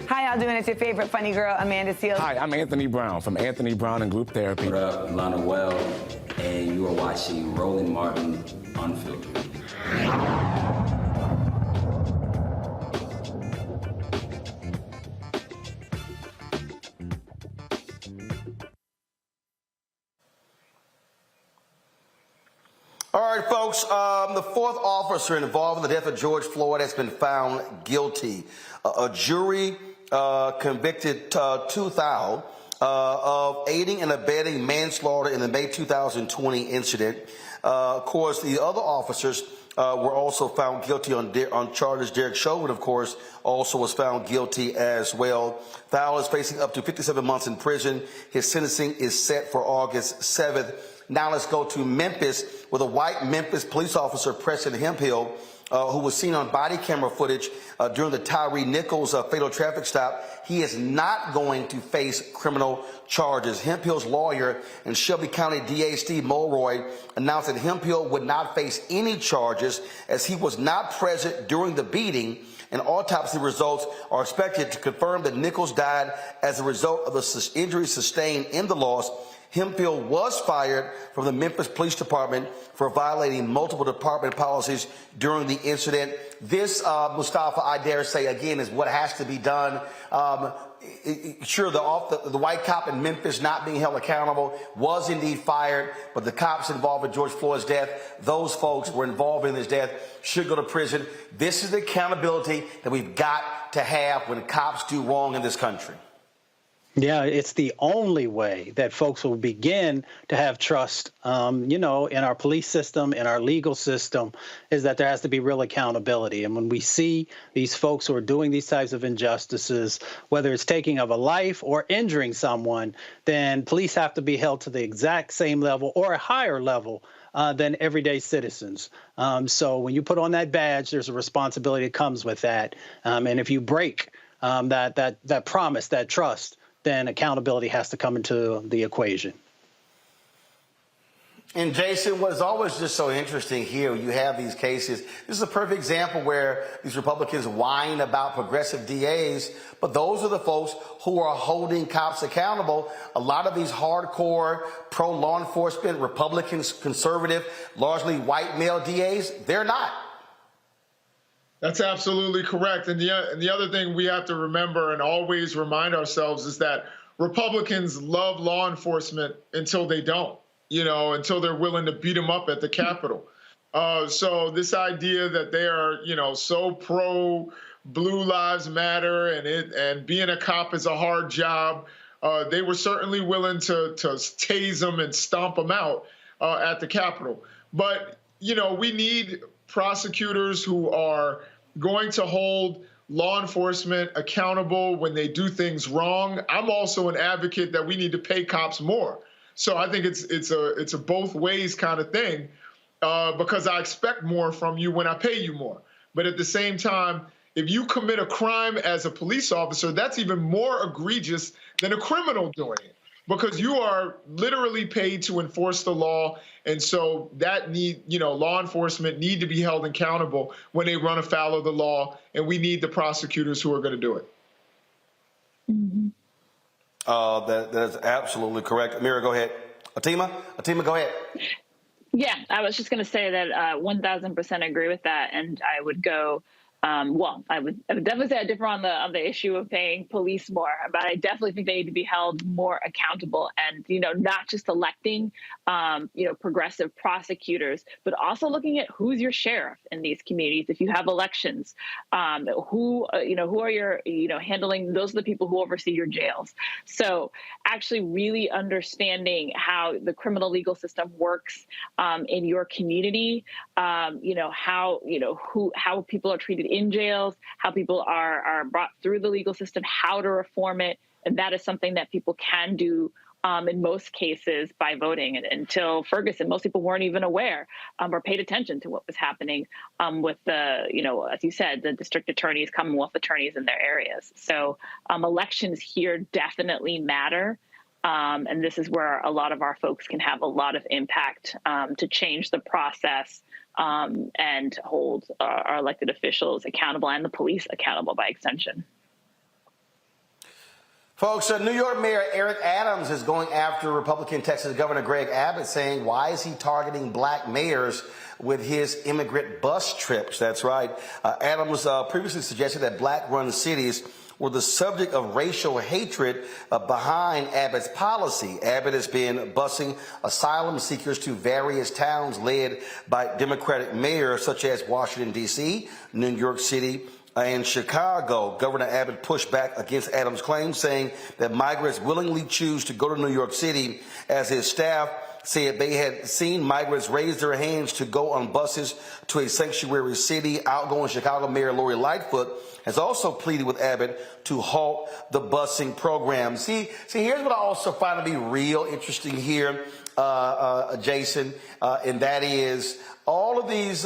How y'all doing? It's your favorite funny girl, Amanda Seals. Hi, I'm Anthony Brown from Anthony Brown and Group Therapy. What up, Lana Well, and you are watching Roland Martin Unfiltered. All right, folks, the fourth officer involved in the death of George Floyd has been found guilty. A jury convicted Tu Thao of aiding and abetting manslaughter in the May 2020 incident. Of course, the other officers were also found guilty on charges. Derek Chauvin, of course, also was found guilty as well. Thao is facing up to 57 months in prison. His sentencing is set for August 7th. Now let's go to Memphis, where the white Memphis police officer, Preston Hemphill, who was seen on body camera footage during the Tyree Nichols fatal traffic stop, he is not going to face criminal charges. Hemphill's lawyer and Shelby County DA Steve Mulroy announced that Hemphill would not face any charges as he was not present during the beating, and autopsy results are expected to confirm that Nichols died as a result of the injuries sustained in the loss. Hemphill was fired from the Memphis Police Department for violating multiple department policies during the incident. This, Mustafa, I dare say, again, is what has to be done. Sure, the white cop in Memphis not being held accountable was indeed fired, but the cops involved in George Floyd's death, those folks were involved in his death, should go to prison. This is the accountability that we've got to have when cops do wrong in this country. Yeah, it's the only way that folks will begin to have trust, in our police system, in our legal system, is that there has to be real accountability. And when we see these folks who are doing these types of injustices, whether it's taking of a life or injuring someone, then police have to be held to the exact same level or a higher level than everyday citizens. So when you put on that badge, there's a responsibility that comes with that. And if you break that promise, that trust, then accountability has to come into the equation. And Jason, what is always just so interesting here, you have these cases. This is a perfect example where these Republicans whine about progressive DAs, but those are the folks who are holding cops accountable. A lot of these hardcore pro-law enforcement, Republicans, conservative, largely white male DAs, they're not. That's absolutely correct. And the other thing we have to remember and always remind ourselves is that Republicans love law enforcement until they don't, until they're willing to beat them up at the Capitol. So this idea that they are, so pro Blue Lives Matter and being a cop is a hard job, they were certainly willing to tase them and stomp them out at the Capitol. But, we need prosecutors who are going to hold law enforcement accountable when they do things wrong. I'm also an advocate that we need to pay cops more. So I think it's a both ways kind of thing because I expect more from you when I pay you more. But at the same time, if you commit a crime as a police officer, that's even more egregious than a criminal doing it, because you are literally paid to enforce the law. And so that law enforcement need to be held accountable when they run afoul of the law. And we need the prosecutors who are going to do it. Mm-hmm. That is absolutely correct. Amira, go ahead. Atima, go ahead. Yeah, I was just going to say that 1,000% agree with that. And I would go, I would definitely say I differ on the issue of paying police more, but I definitely think they need to be held more accountable and, not just electing, progressive prosecutors, but also looking at who's your sheriff in these communities. If you have elections, who are your, handling, those are the people who oversee your jails. So actually really understanding how the criminal legal system works in your community, how people are treated in jails, how people are brought through the legal system, how to reform it. And that is something that people can do in most cases by voting. And until Ferguson, most people weren't even aware or paid attention to what was happening with the, as you said, the district attorneys, Commonwealth attorneys in their areas. So elections here definitely matter. And this is where a lot of our folks can have a lot of impact to change the process and hold our elected officials accountable and the police accountable by extension. Folks, New York Mayor Eric Adams is going after Republican Texas Governor Greg Abbott, saying, why is he targeting black mayors with his immigrant bus trips? That's right. Adams previously suggested that black-run cities were the subject of racial hatred behind Abbott's policy. Abbott has been busing asylum seekers to various towns led by Democratic mayors such as Washington, D.C., New York City, in Chicago, Governor Abbott pushed back against Adams' claim, saying that migrants willingly choose to go to New York City, as his staff said they had seen migrants raise their hands to go on buses to a sanctuary city. Outgoing Chicago Mayor Lori Lightfoot has also pleaded with Abbott to halt the busing program. See, here's what I also find to be real interesting here, Jason, and that is all of these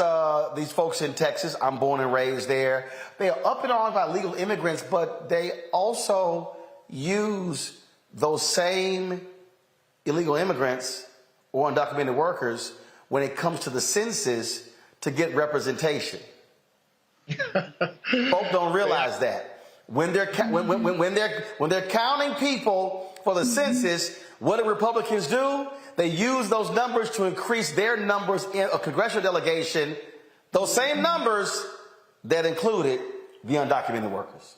folks in Texas. I'm born and raised there. They are up in arms about illegal immigrants, but they also use those same illegal immigrants or undocumented workers when it comes to the census to get representation. Folks don't realize that when they're counting people for the census, what do Republicans do? They use those numbers to increase their numbers in a congressional delegation, those same numbers that included the undocumented workers.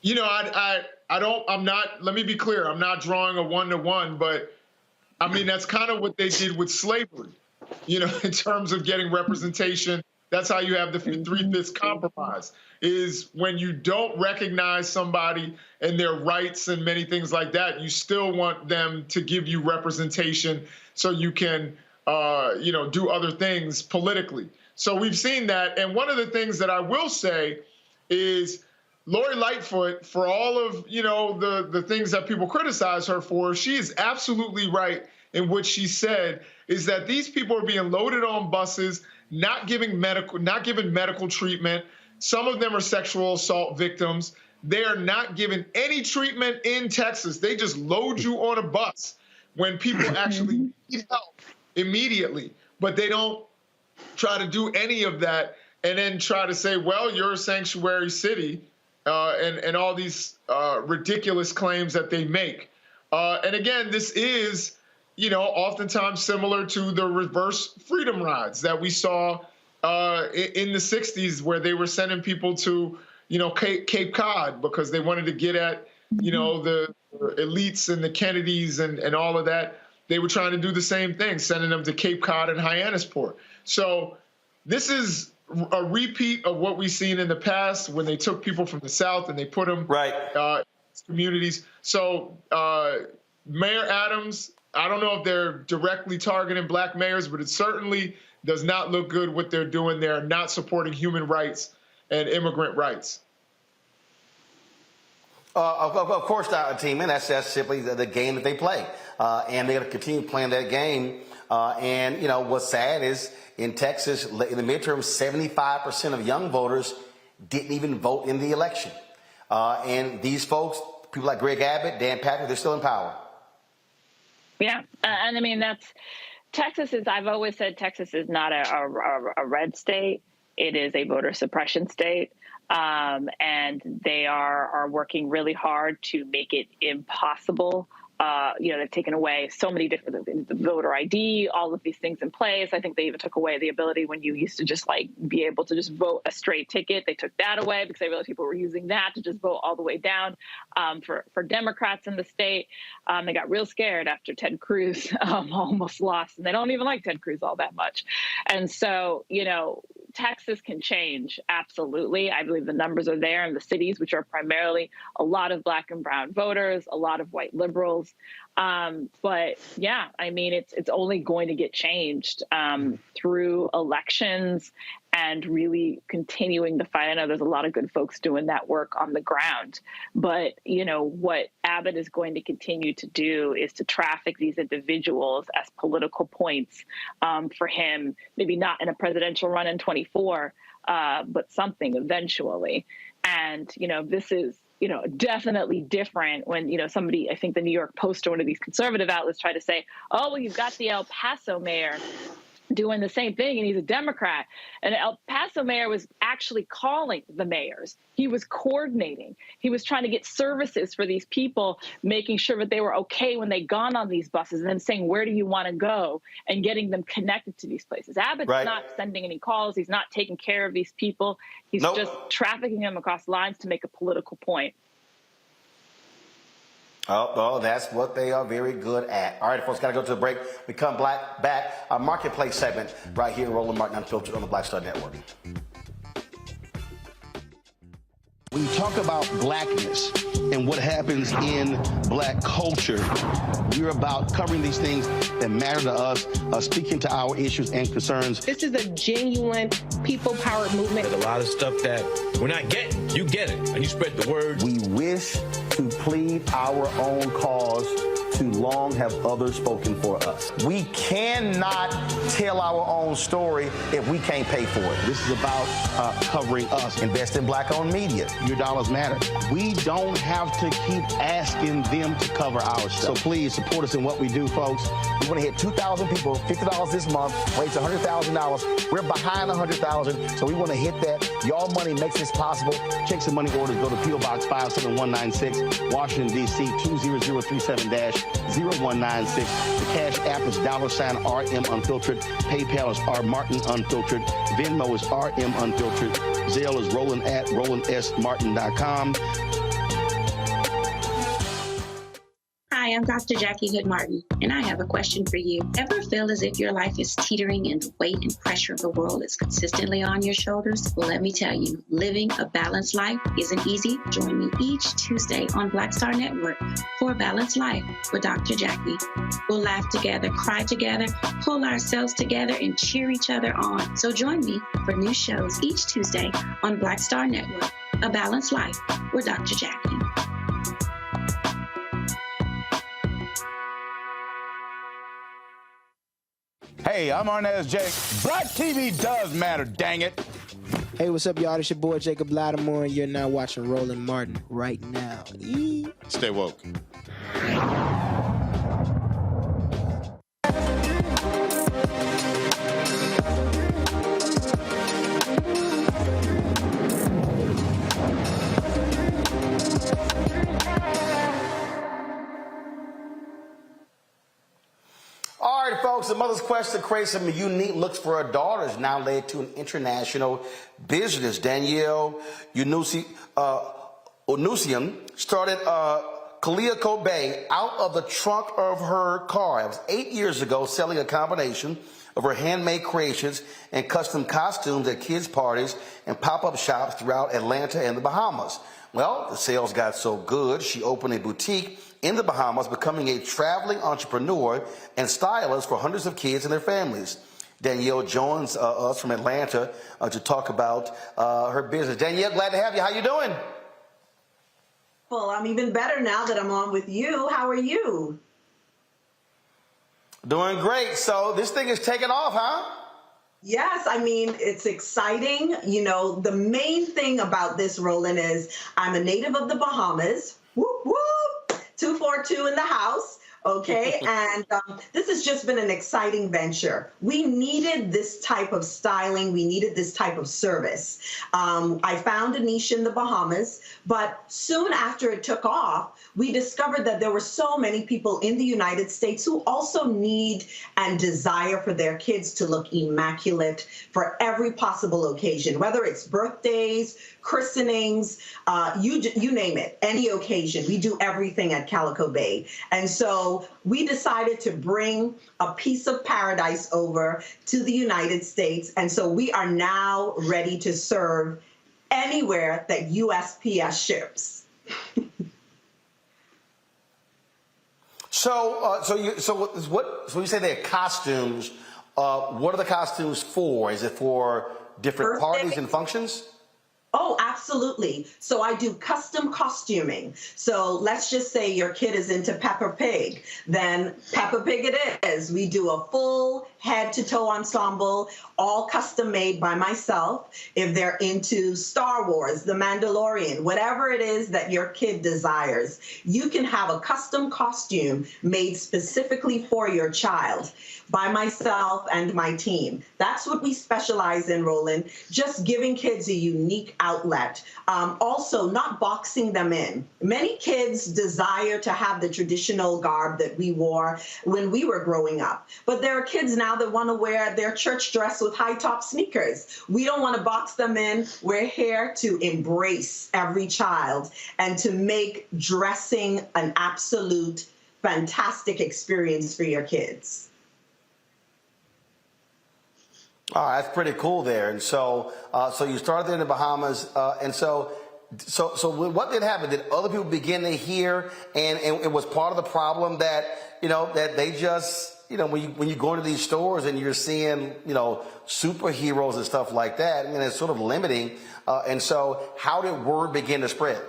You know, I'm not, let me be clear, I'm not drawing a one-to-one, but I mean, that's kind of what they did with slavery, you know, in terms of getting representation. That's how you have the three-fifths compromise, is when you don't recognize somebody and their rights and many things like that, you still want them to give you representation so you can, you know, do other things politically. So we've seen that. And one of the things that I will say is Lori Lightfoot, for all of, you know, the things that people criticize her for, she is absolutely right in what she said, is that these people are being loaded on buses, not given medical treatment. Some of them are sexual assault victims. They are not given any treatment in Texas. They just load you on a bus when people actually need help immediately. But they don't try to do any of that and then try to say, well, you're a sanctuary city, and all these ridiculous claims that they make. And again, this is, you know, oftentimes similar to the reverse freedom rides that we saw in the 60s, where they were sending people to, you know, Cape Cod because they wanted to get at, you know, the elites and the Kennedys and all of that. They were trying to do the same thing, sending them to Cape Cod and Hyannisport. So this is a repeat of what we've seen in the past when they took people from the South and they put them in communities. So Mayor Adams, I don't know if they're directly targeting black mayors, but it certainly does not look good what they're doing. They're not supporting human rights and immigrant rights. Of course not, team, and that's simply the game that they play. And they're going to continue playing that game. And, you know, what's sad is in Texas, in the midterm, 75% of young voters didn't even vote in the election. And these folks, people like Greg Abbott, Dan Patrick, they're still in power. Yeah. And I mean, Texas is, I've always said Texas is not a red state. It is a voter suppression state. And they are working really hard to make it impossible. You know, they've taken away so many different voter ID, all of these things in place. I think they even took away the ability when you used to just like be able to just vote a straight ticket. They took that away because they realized people were using that to just vote all the way down for Democrats in the state. They got real scared after Ted Cruz almost lost, and they don't even like Ted Cruz all that much. And so, you know, Texas can change. Absolutely. I believe the numbers are there in the cities, which are primarily a lot of black and brown voters, a lot of white liberals. But yeah, I mean, it's only going to get changed through elections and really continuing the fight. I know there's a lot of good folks doing that work on the ground, but you know, what Abbott is going to continue to do is to traffic these individuals as political points for him, maybe not in a presidential run in 24, but something eventually. And, you know, this is, you know, definitely different when, you know, somebody, I think the New York Post or one of these conservative outlets try to say, oh, well, you've got the El Paso mayor doing the same thing, and he's a Democrat. And El Paso mayor was actually calling the mayors. He was coordinating. He was trying to get services for these people, making sure that they were okay when they gone on these buses, and then saying, where do you want to go, and getting them connected to these places. Abbott's not sending any calls. He's not taking care of these people. He's just trafficking them across lines to make a political point. Oh, that's what they are very good at. All right, folks, got to go to a break. We come back. Our marketplace segment right here, Roland Martin Unfiltered on the Black Star Network. When you talk about blackness and what happens in black culture, we're about covering these things that matter to us, speaking to our issues and concerns. This is a genuine people-powered movement. There's a lot of stuff that we're not getting. You get it, and you spread the word. We wish to plead our own cause. Too long have others spoken for us. We cannot tell our own story if we can't pay for it. This is about covering us. Invest in black-owned media. Your dollars matter. We don't have to keep asking them to cover our stuff. So please support us in what we do, folks. We want to hit 2,000 people, $50 this month, raise $100,000. We're behind 100,000, so we want to hit that. Y'all money makes this possible. Check some money orders. Go to P.O. Box 57196, Washington, D.C. 20037-0196. The Cash App is $RM Unfiltered. PayPal is R Martin Unfiltered. Venmo is RM Unfiltered. Zelle is Roland@RolandSMartin.com. Hi, I'm Dr. Jackie Hood Martin, and I have a question for you. Ever feel as if your life is teetering and the weight and pressure of the world is consistently on your shoulders? Well, let me tell you, living a balanced life isn't easy. Join me each Tuesday on Black Star Network for A Balanced Life with Dr. Jackie. We'll laugh together, cry together, pull ourselves together, and cheer each other on. So join me for new shows each Tuesday on Black Star Network, A Balanced Life with Dr. Jackie. Hey, I'm Arnez Jake. Black TV does matter, dang it. Hey, what's up, y'all? It's your boy, Jacob Lattimore, and you're now watching Roland Martin right now. Stay woke. All right, folks, the mother's quest to create some unique looks for her daughter has now led to an international business. Danielle Onusian started Kalia Kobe out of the trunk of her car. It was 8 years ago, selling a combination of her handmade creations and custom costumes at kids' parties and pop-up shops throughout Atlanta and the Bahamas. Well, the sales got so good, she opened a boutique in the Bahamas, becoming a traveling entrepreneur and stylist for hundreds of kids and their families. Danielle joins us from Atlanta to talk about her business. Danielle, glad to have you. How you doing? Well, I'm even better now that I'm on with you. How are you? Doing great. So this thing is taking off, huh? Yes, I mean, it's exciting. You know, the main thing about this, Roland, is I'm a native of the Bahamas. Whoop, whoop. 242 in the house. Okay, and this has just been an exciting venture. We needed this type of styling. We needed this type of service. I found a niche in the Bahamas, but soon after it took off, we discovered that there were so many people in the United States who also need and desire for their kids to look immaculate for every possible occasion, whether it's birthdays, christenings, you name it, any occasion. We do everything at Calico Bay. And so we decided to bring a piece of paradise over to the United States. And so we are now ready to serve anywhere that USPS ships. So you say they're costumes. What are the costumes for? Is it for different parties and functions? Oh, absolutely. So I do custom costuming. So let's just say your kid is into Peppa Pig. Then Peppa Pig it is. We do a full head to toe ensemble, all custom made by myself. If they're into Star Wars, The Mandalorian, whatever it is that your kid desires, you can have a custom costume made specifically for your child by myself and my team. That's what we specialize in, Roland, just giving kids a unique outlet. Also, not boxing them in. Many kids desire to have the traditional garb that we wore when we were growing up. But there are kids now that want to wear their church dress with high-top sneakers. We don't want to box them in. We're here to embrace every child and to make dressing an absolute fantastic experience for your kids. Oh, that's pretty cool there. And so, so you started there in the Bahamas. And so So what did happen? Did other people begin to hear, and it was part of the problem that, that they just, when you go into these stores and you're seeing, superheroes and stuff like that, and it's sort of limiting. And so how did word begin to spread?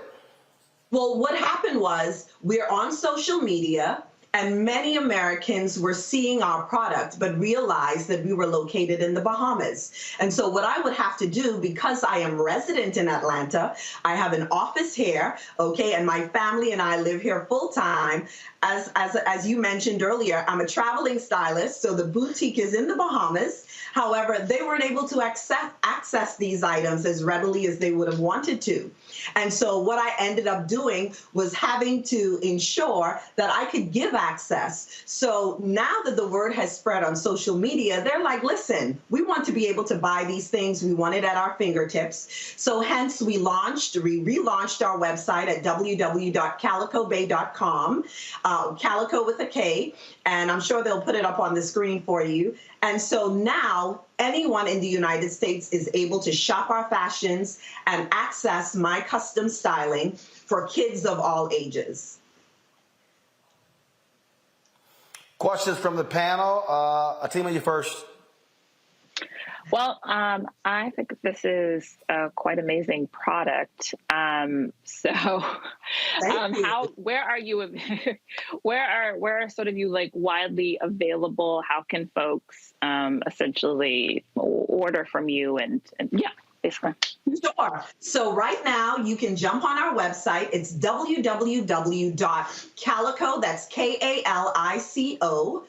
Well, what happened was we're on social media, and many Americans were seeing our product, but realized that we were located in the Bahamas. And so what I would have to do, because I am resident in Atlanta, I have an office here, okay, and my family and I live here full time. As you mentioned earlier, I'm a traveling stylist, so the boutique is in the Bahamas. However, they weren't able to access these items as readily as they would have wanted to. And so what I ended up doing was having to ensure that I could give access. So now that the word has spread on social media, they're like, listen, we want to be able to buy these things. We want it at our fingertips. So hence we relaunched our website at www.calicobay.com, Calico with a K, and I'm sure they'll put it up on the screen for you. And so now anyone in the United States is able to shop our fashions and access my custom styling for kids of all ages. Questions from the panel. Atima, you first. Well, I think this is a quite amazing product. Where are you? Where are sort of you like widely available? How can folks essentially order from you? And yeah, basically. Sure. So right now you can jump on our website. It's www.calico, that's KALICO,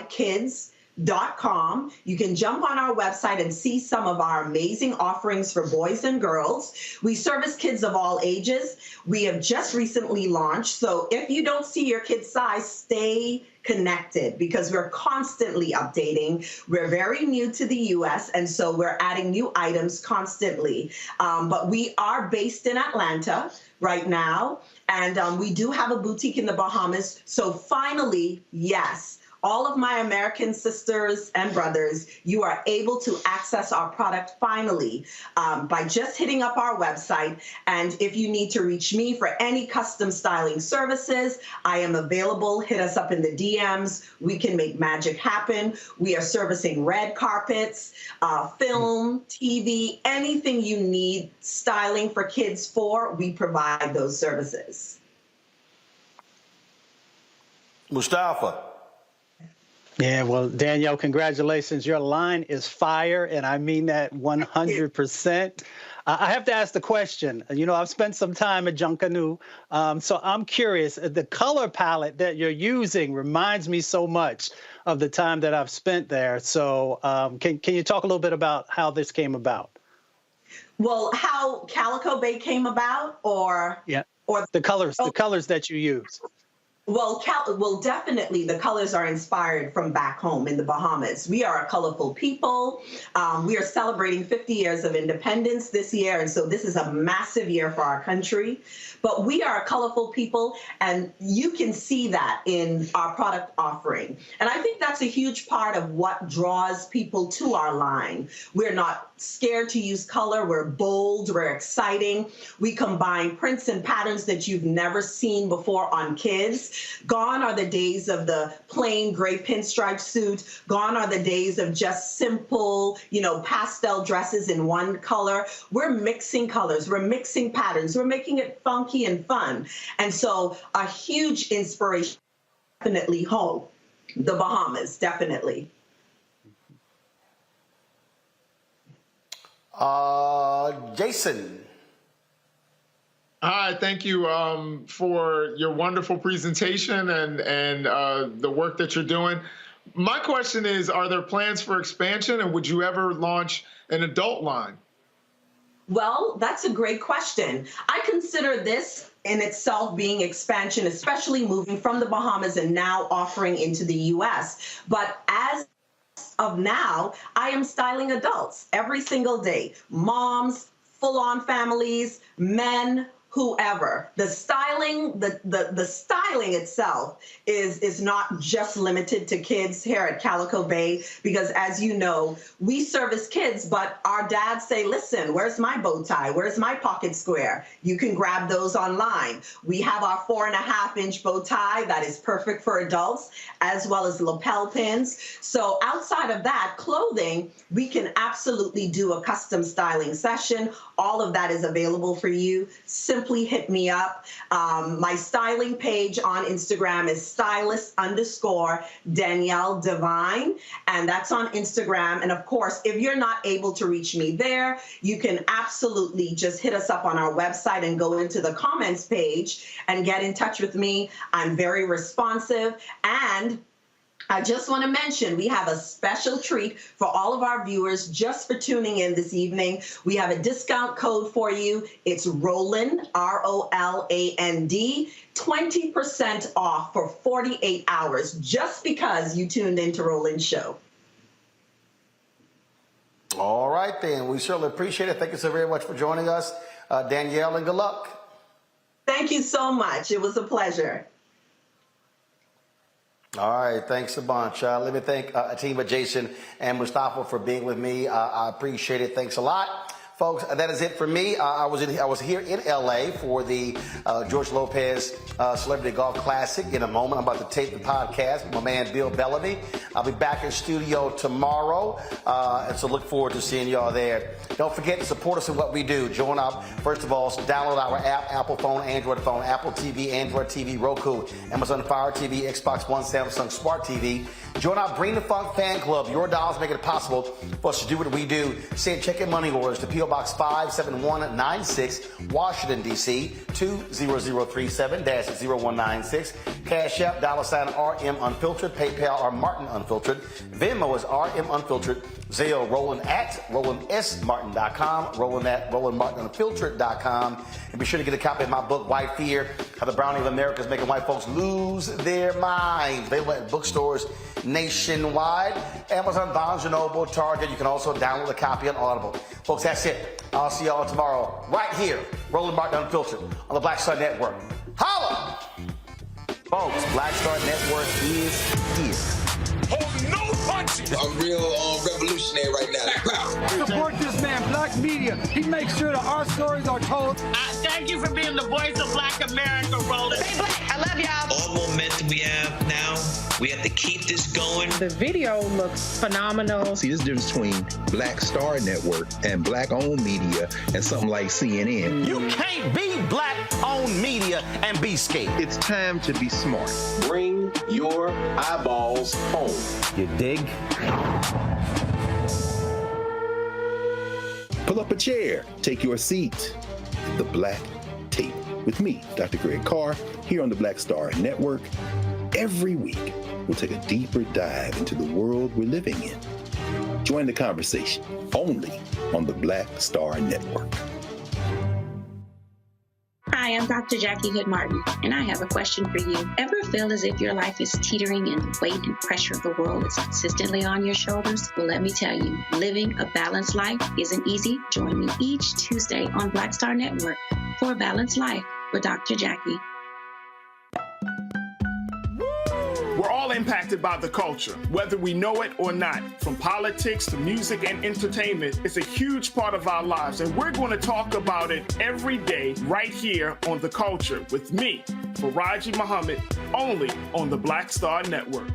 kids.com. You can jump on our website and see some of our amazing offerings for boys and girls. We service kids of all ages. We have just recently launched. So if you don't see your kid's size, stay connected because we're constantly updating. We're very new to the U.S., and so we're adding new items constantly. But we are based in Atlanta right now, and we do have a boutique in the Bahamas. So finally, yes, all of my American sisters and brothers, you are able to access our product finally by just hitting up our website. And if you need to reach me for any custom styling services, I am available. Hit us up in the DMs. We can make magic happen. We are servicing red carpets, film, TV, anything you need styling for kids for, we provide those services. Mustafa. Yeah, well, Danielle, congratulations. Your line is fire, and I mean that 100%. I have to ask the question. I've spent some time at Junkanoo, so I'm curious. The color palette that you're using reminds me so much of the time that I've spent there. So can you talk a little bit about how this came about? Well, how Calico Bay came about, or the colors that you use. Well, definitely the colors are inspired from back home in the Bahamas. We are a colorful people. We are celebrating 50 years of independence this year, and so this is a massive year for our country. But we are a colorful people, and you can see that in our product offering. And I think that's a huge part of what draws people to our line. We're not scared to use color. We're bold. We're exciting. We combine prints and patterns that you've never seen before on kids. Gone are the days of the plain gray pinstripe suit. Gone are the days of just simple, pastel dresses in one color. We're mixing colors. We're mixing patterns. We're making it funky and fun. And so a huge inspiration, definitely home, the Bahamas, definitely. Jason. Hi, thank you for your wonderful presentation and the work that you're doing. My question is, are there plans for expansion, and would you ever launch an adult line? Well, that's a great question. I consider this in itself being expansion, especially moving from the Bahamas and now offering into the U.S. But as of now, I am styling adults every single day. Moms, full-on families, men, whoever. The styling, the styling itself is not just limited to kids here at Calico Bay, because as you know, we service kids, but our dads say, listen, where's my bow tie? Where's my pocket square? You can grab those online. We have our 4.5-inch bow tie that is perfect for adults, as well as lapel pins. So outside of that, clothing, we can absolutely do a custom styling session. All of that is available for you. Simply hit me up. My styling page on Instagram is stylist_Danielle Divine, and that's on Instagram. And of course, if you're not able to reach me there, you can absolutely just hit us up on our website and go into the comments page and get in touch with me. I'm very responsive. And I just want to mention, we have a special treat for all of our viewers just for tuning in this evening. We have a discount code for you. It's Roland, ROLAND, 20% off for 48 hours just because you tuned into Roland's show. All right, then. We certainly appreciate it. Thank you so very much for joining us, Danielle, and good luck. Thank you so much. It was a pleasure. All right, thanks a bunch. Let me thank Atima, Jason, and Mustafa for being with me. I appreciate it. Thanks a lot. Folks, that is it for me. I was here in L.A. for the George Lopez Celebrity Golf Classic. In a moment, I'm about to tape the podcast with my man Bill Bellamy. I'll be back in studio tomorrow, and so look forward to seeing y'all there. Don't forget to support us in what we do. Join up. First of all, download our app, Apple phone, Android phone, Apple TV, Android TV, Roku, Amazon Fire TV, Xbox One, Samsung Smart TV. Join our Bring the Funk fan club. Your dollars make it possible for us to do what we do. Send check and money orders to P.O. Box 57196, Washington, D.C., 20037-0196. Cash App, $RM Unfiltered. PayPal or Martin Unfiltered. Venmo is RM Unfiltered. Zelle, Roland at RolandSMartin.com. Roland at RolandMartinUnfiltered.com. And be sure to get a copy of my book, White Fear, How the Browning of America is Making White Folks Lose Their Minds. Available at bookstores nationwide. Amazon, Barnes & Noble, Target. You can also download a copy on Audible. Folks, that's it. I'll see y'all tomorrow right here, Roland Martin Unfiltered on the Black Star Network. Holla! Folks, Black Star Network is here. Hold no punches! I'm real revolutionary right now. Support this man, Black Media. He makes sure that our stories are told. Thank you for being the voice of Black America, Roland. Stay black. I love y'all. All momentum we have now, we have to keep this going. The video looks phenomenal. See, there's a difference between Black Star Network and black-owned media and something like CNN. You can't be black-owned media and be scared. It's time to be smart. Bring your eyeballs home. You dig? Pull up a chair. Take your seat. The Black Tape with me, Dr. Greg Carr, here on the Black Star Network. Every week, we'll take a deeper dive into the world we're living in. Join the conversation only on the Black Star Network. Hi, I'm Dr. Jackie Hood Martin, and I have a question for you. Ever feel as if your life is teetering and the weight and pressure of the world is consistently on your shoulders? Well, let me tell you, living a balanced life isn't easy. Join me each Tuesday on Black Star Network for A Balanced Life with Dr. Jackie. We're all impacted by the culture, whether we know it or not. From politics to music and entertainment, it's a huge part of our lives, and we're going to talk about it every day right here on The Culture with me, Faraji Muhammad, only on the Black Star Network.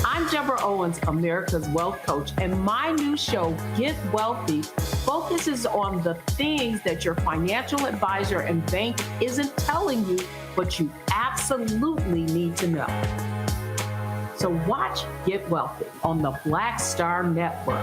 I'm Deborah Owens, America's Wealth Coach, and my new show, Get Wealthy, focuses on the things that your financial advisor and bank isn't telling you, but you absolutely need to know. So watch Get Wealthy on the Black Star Network.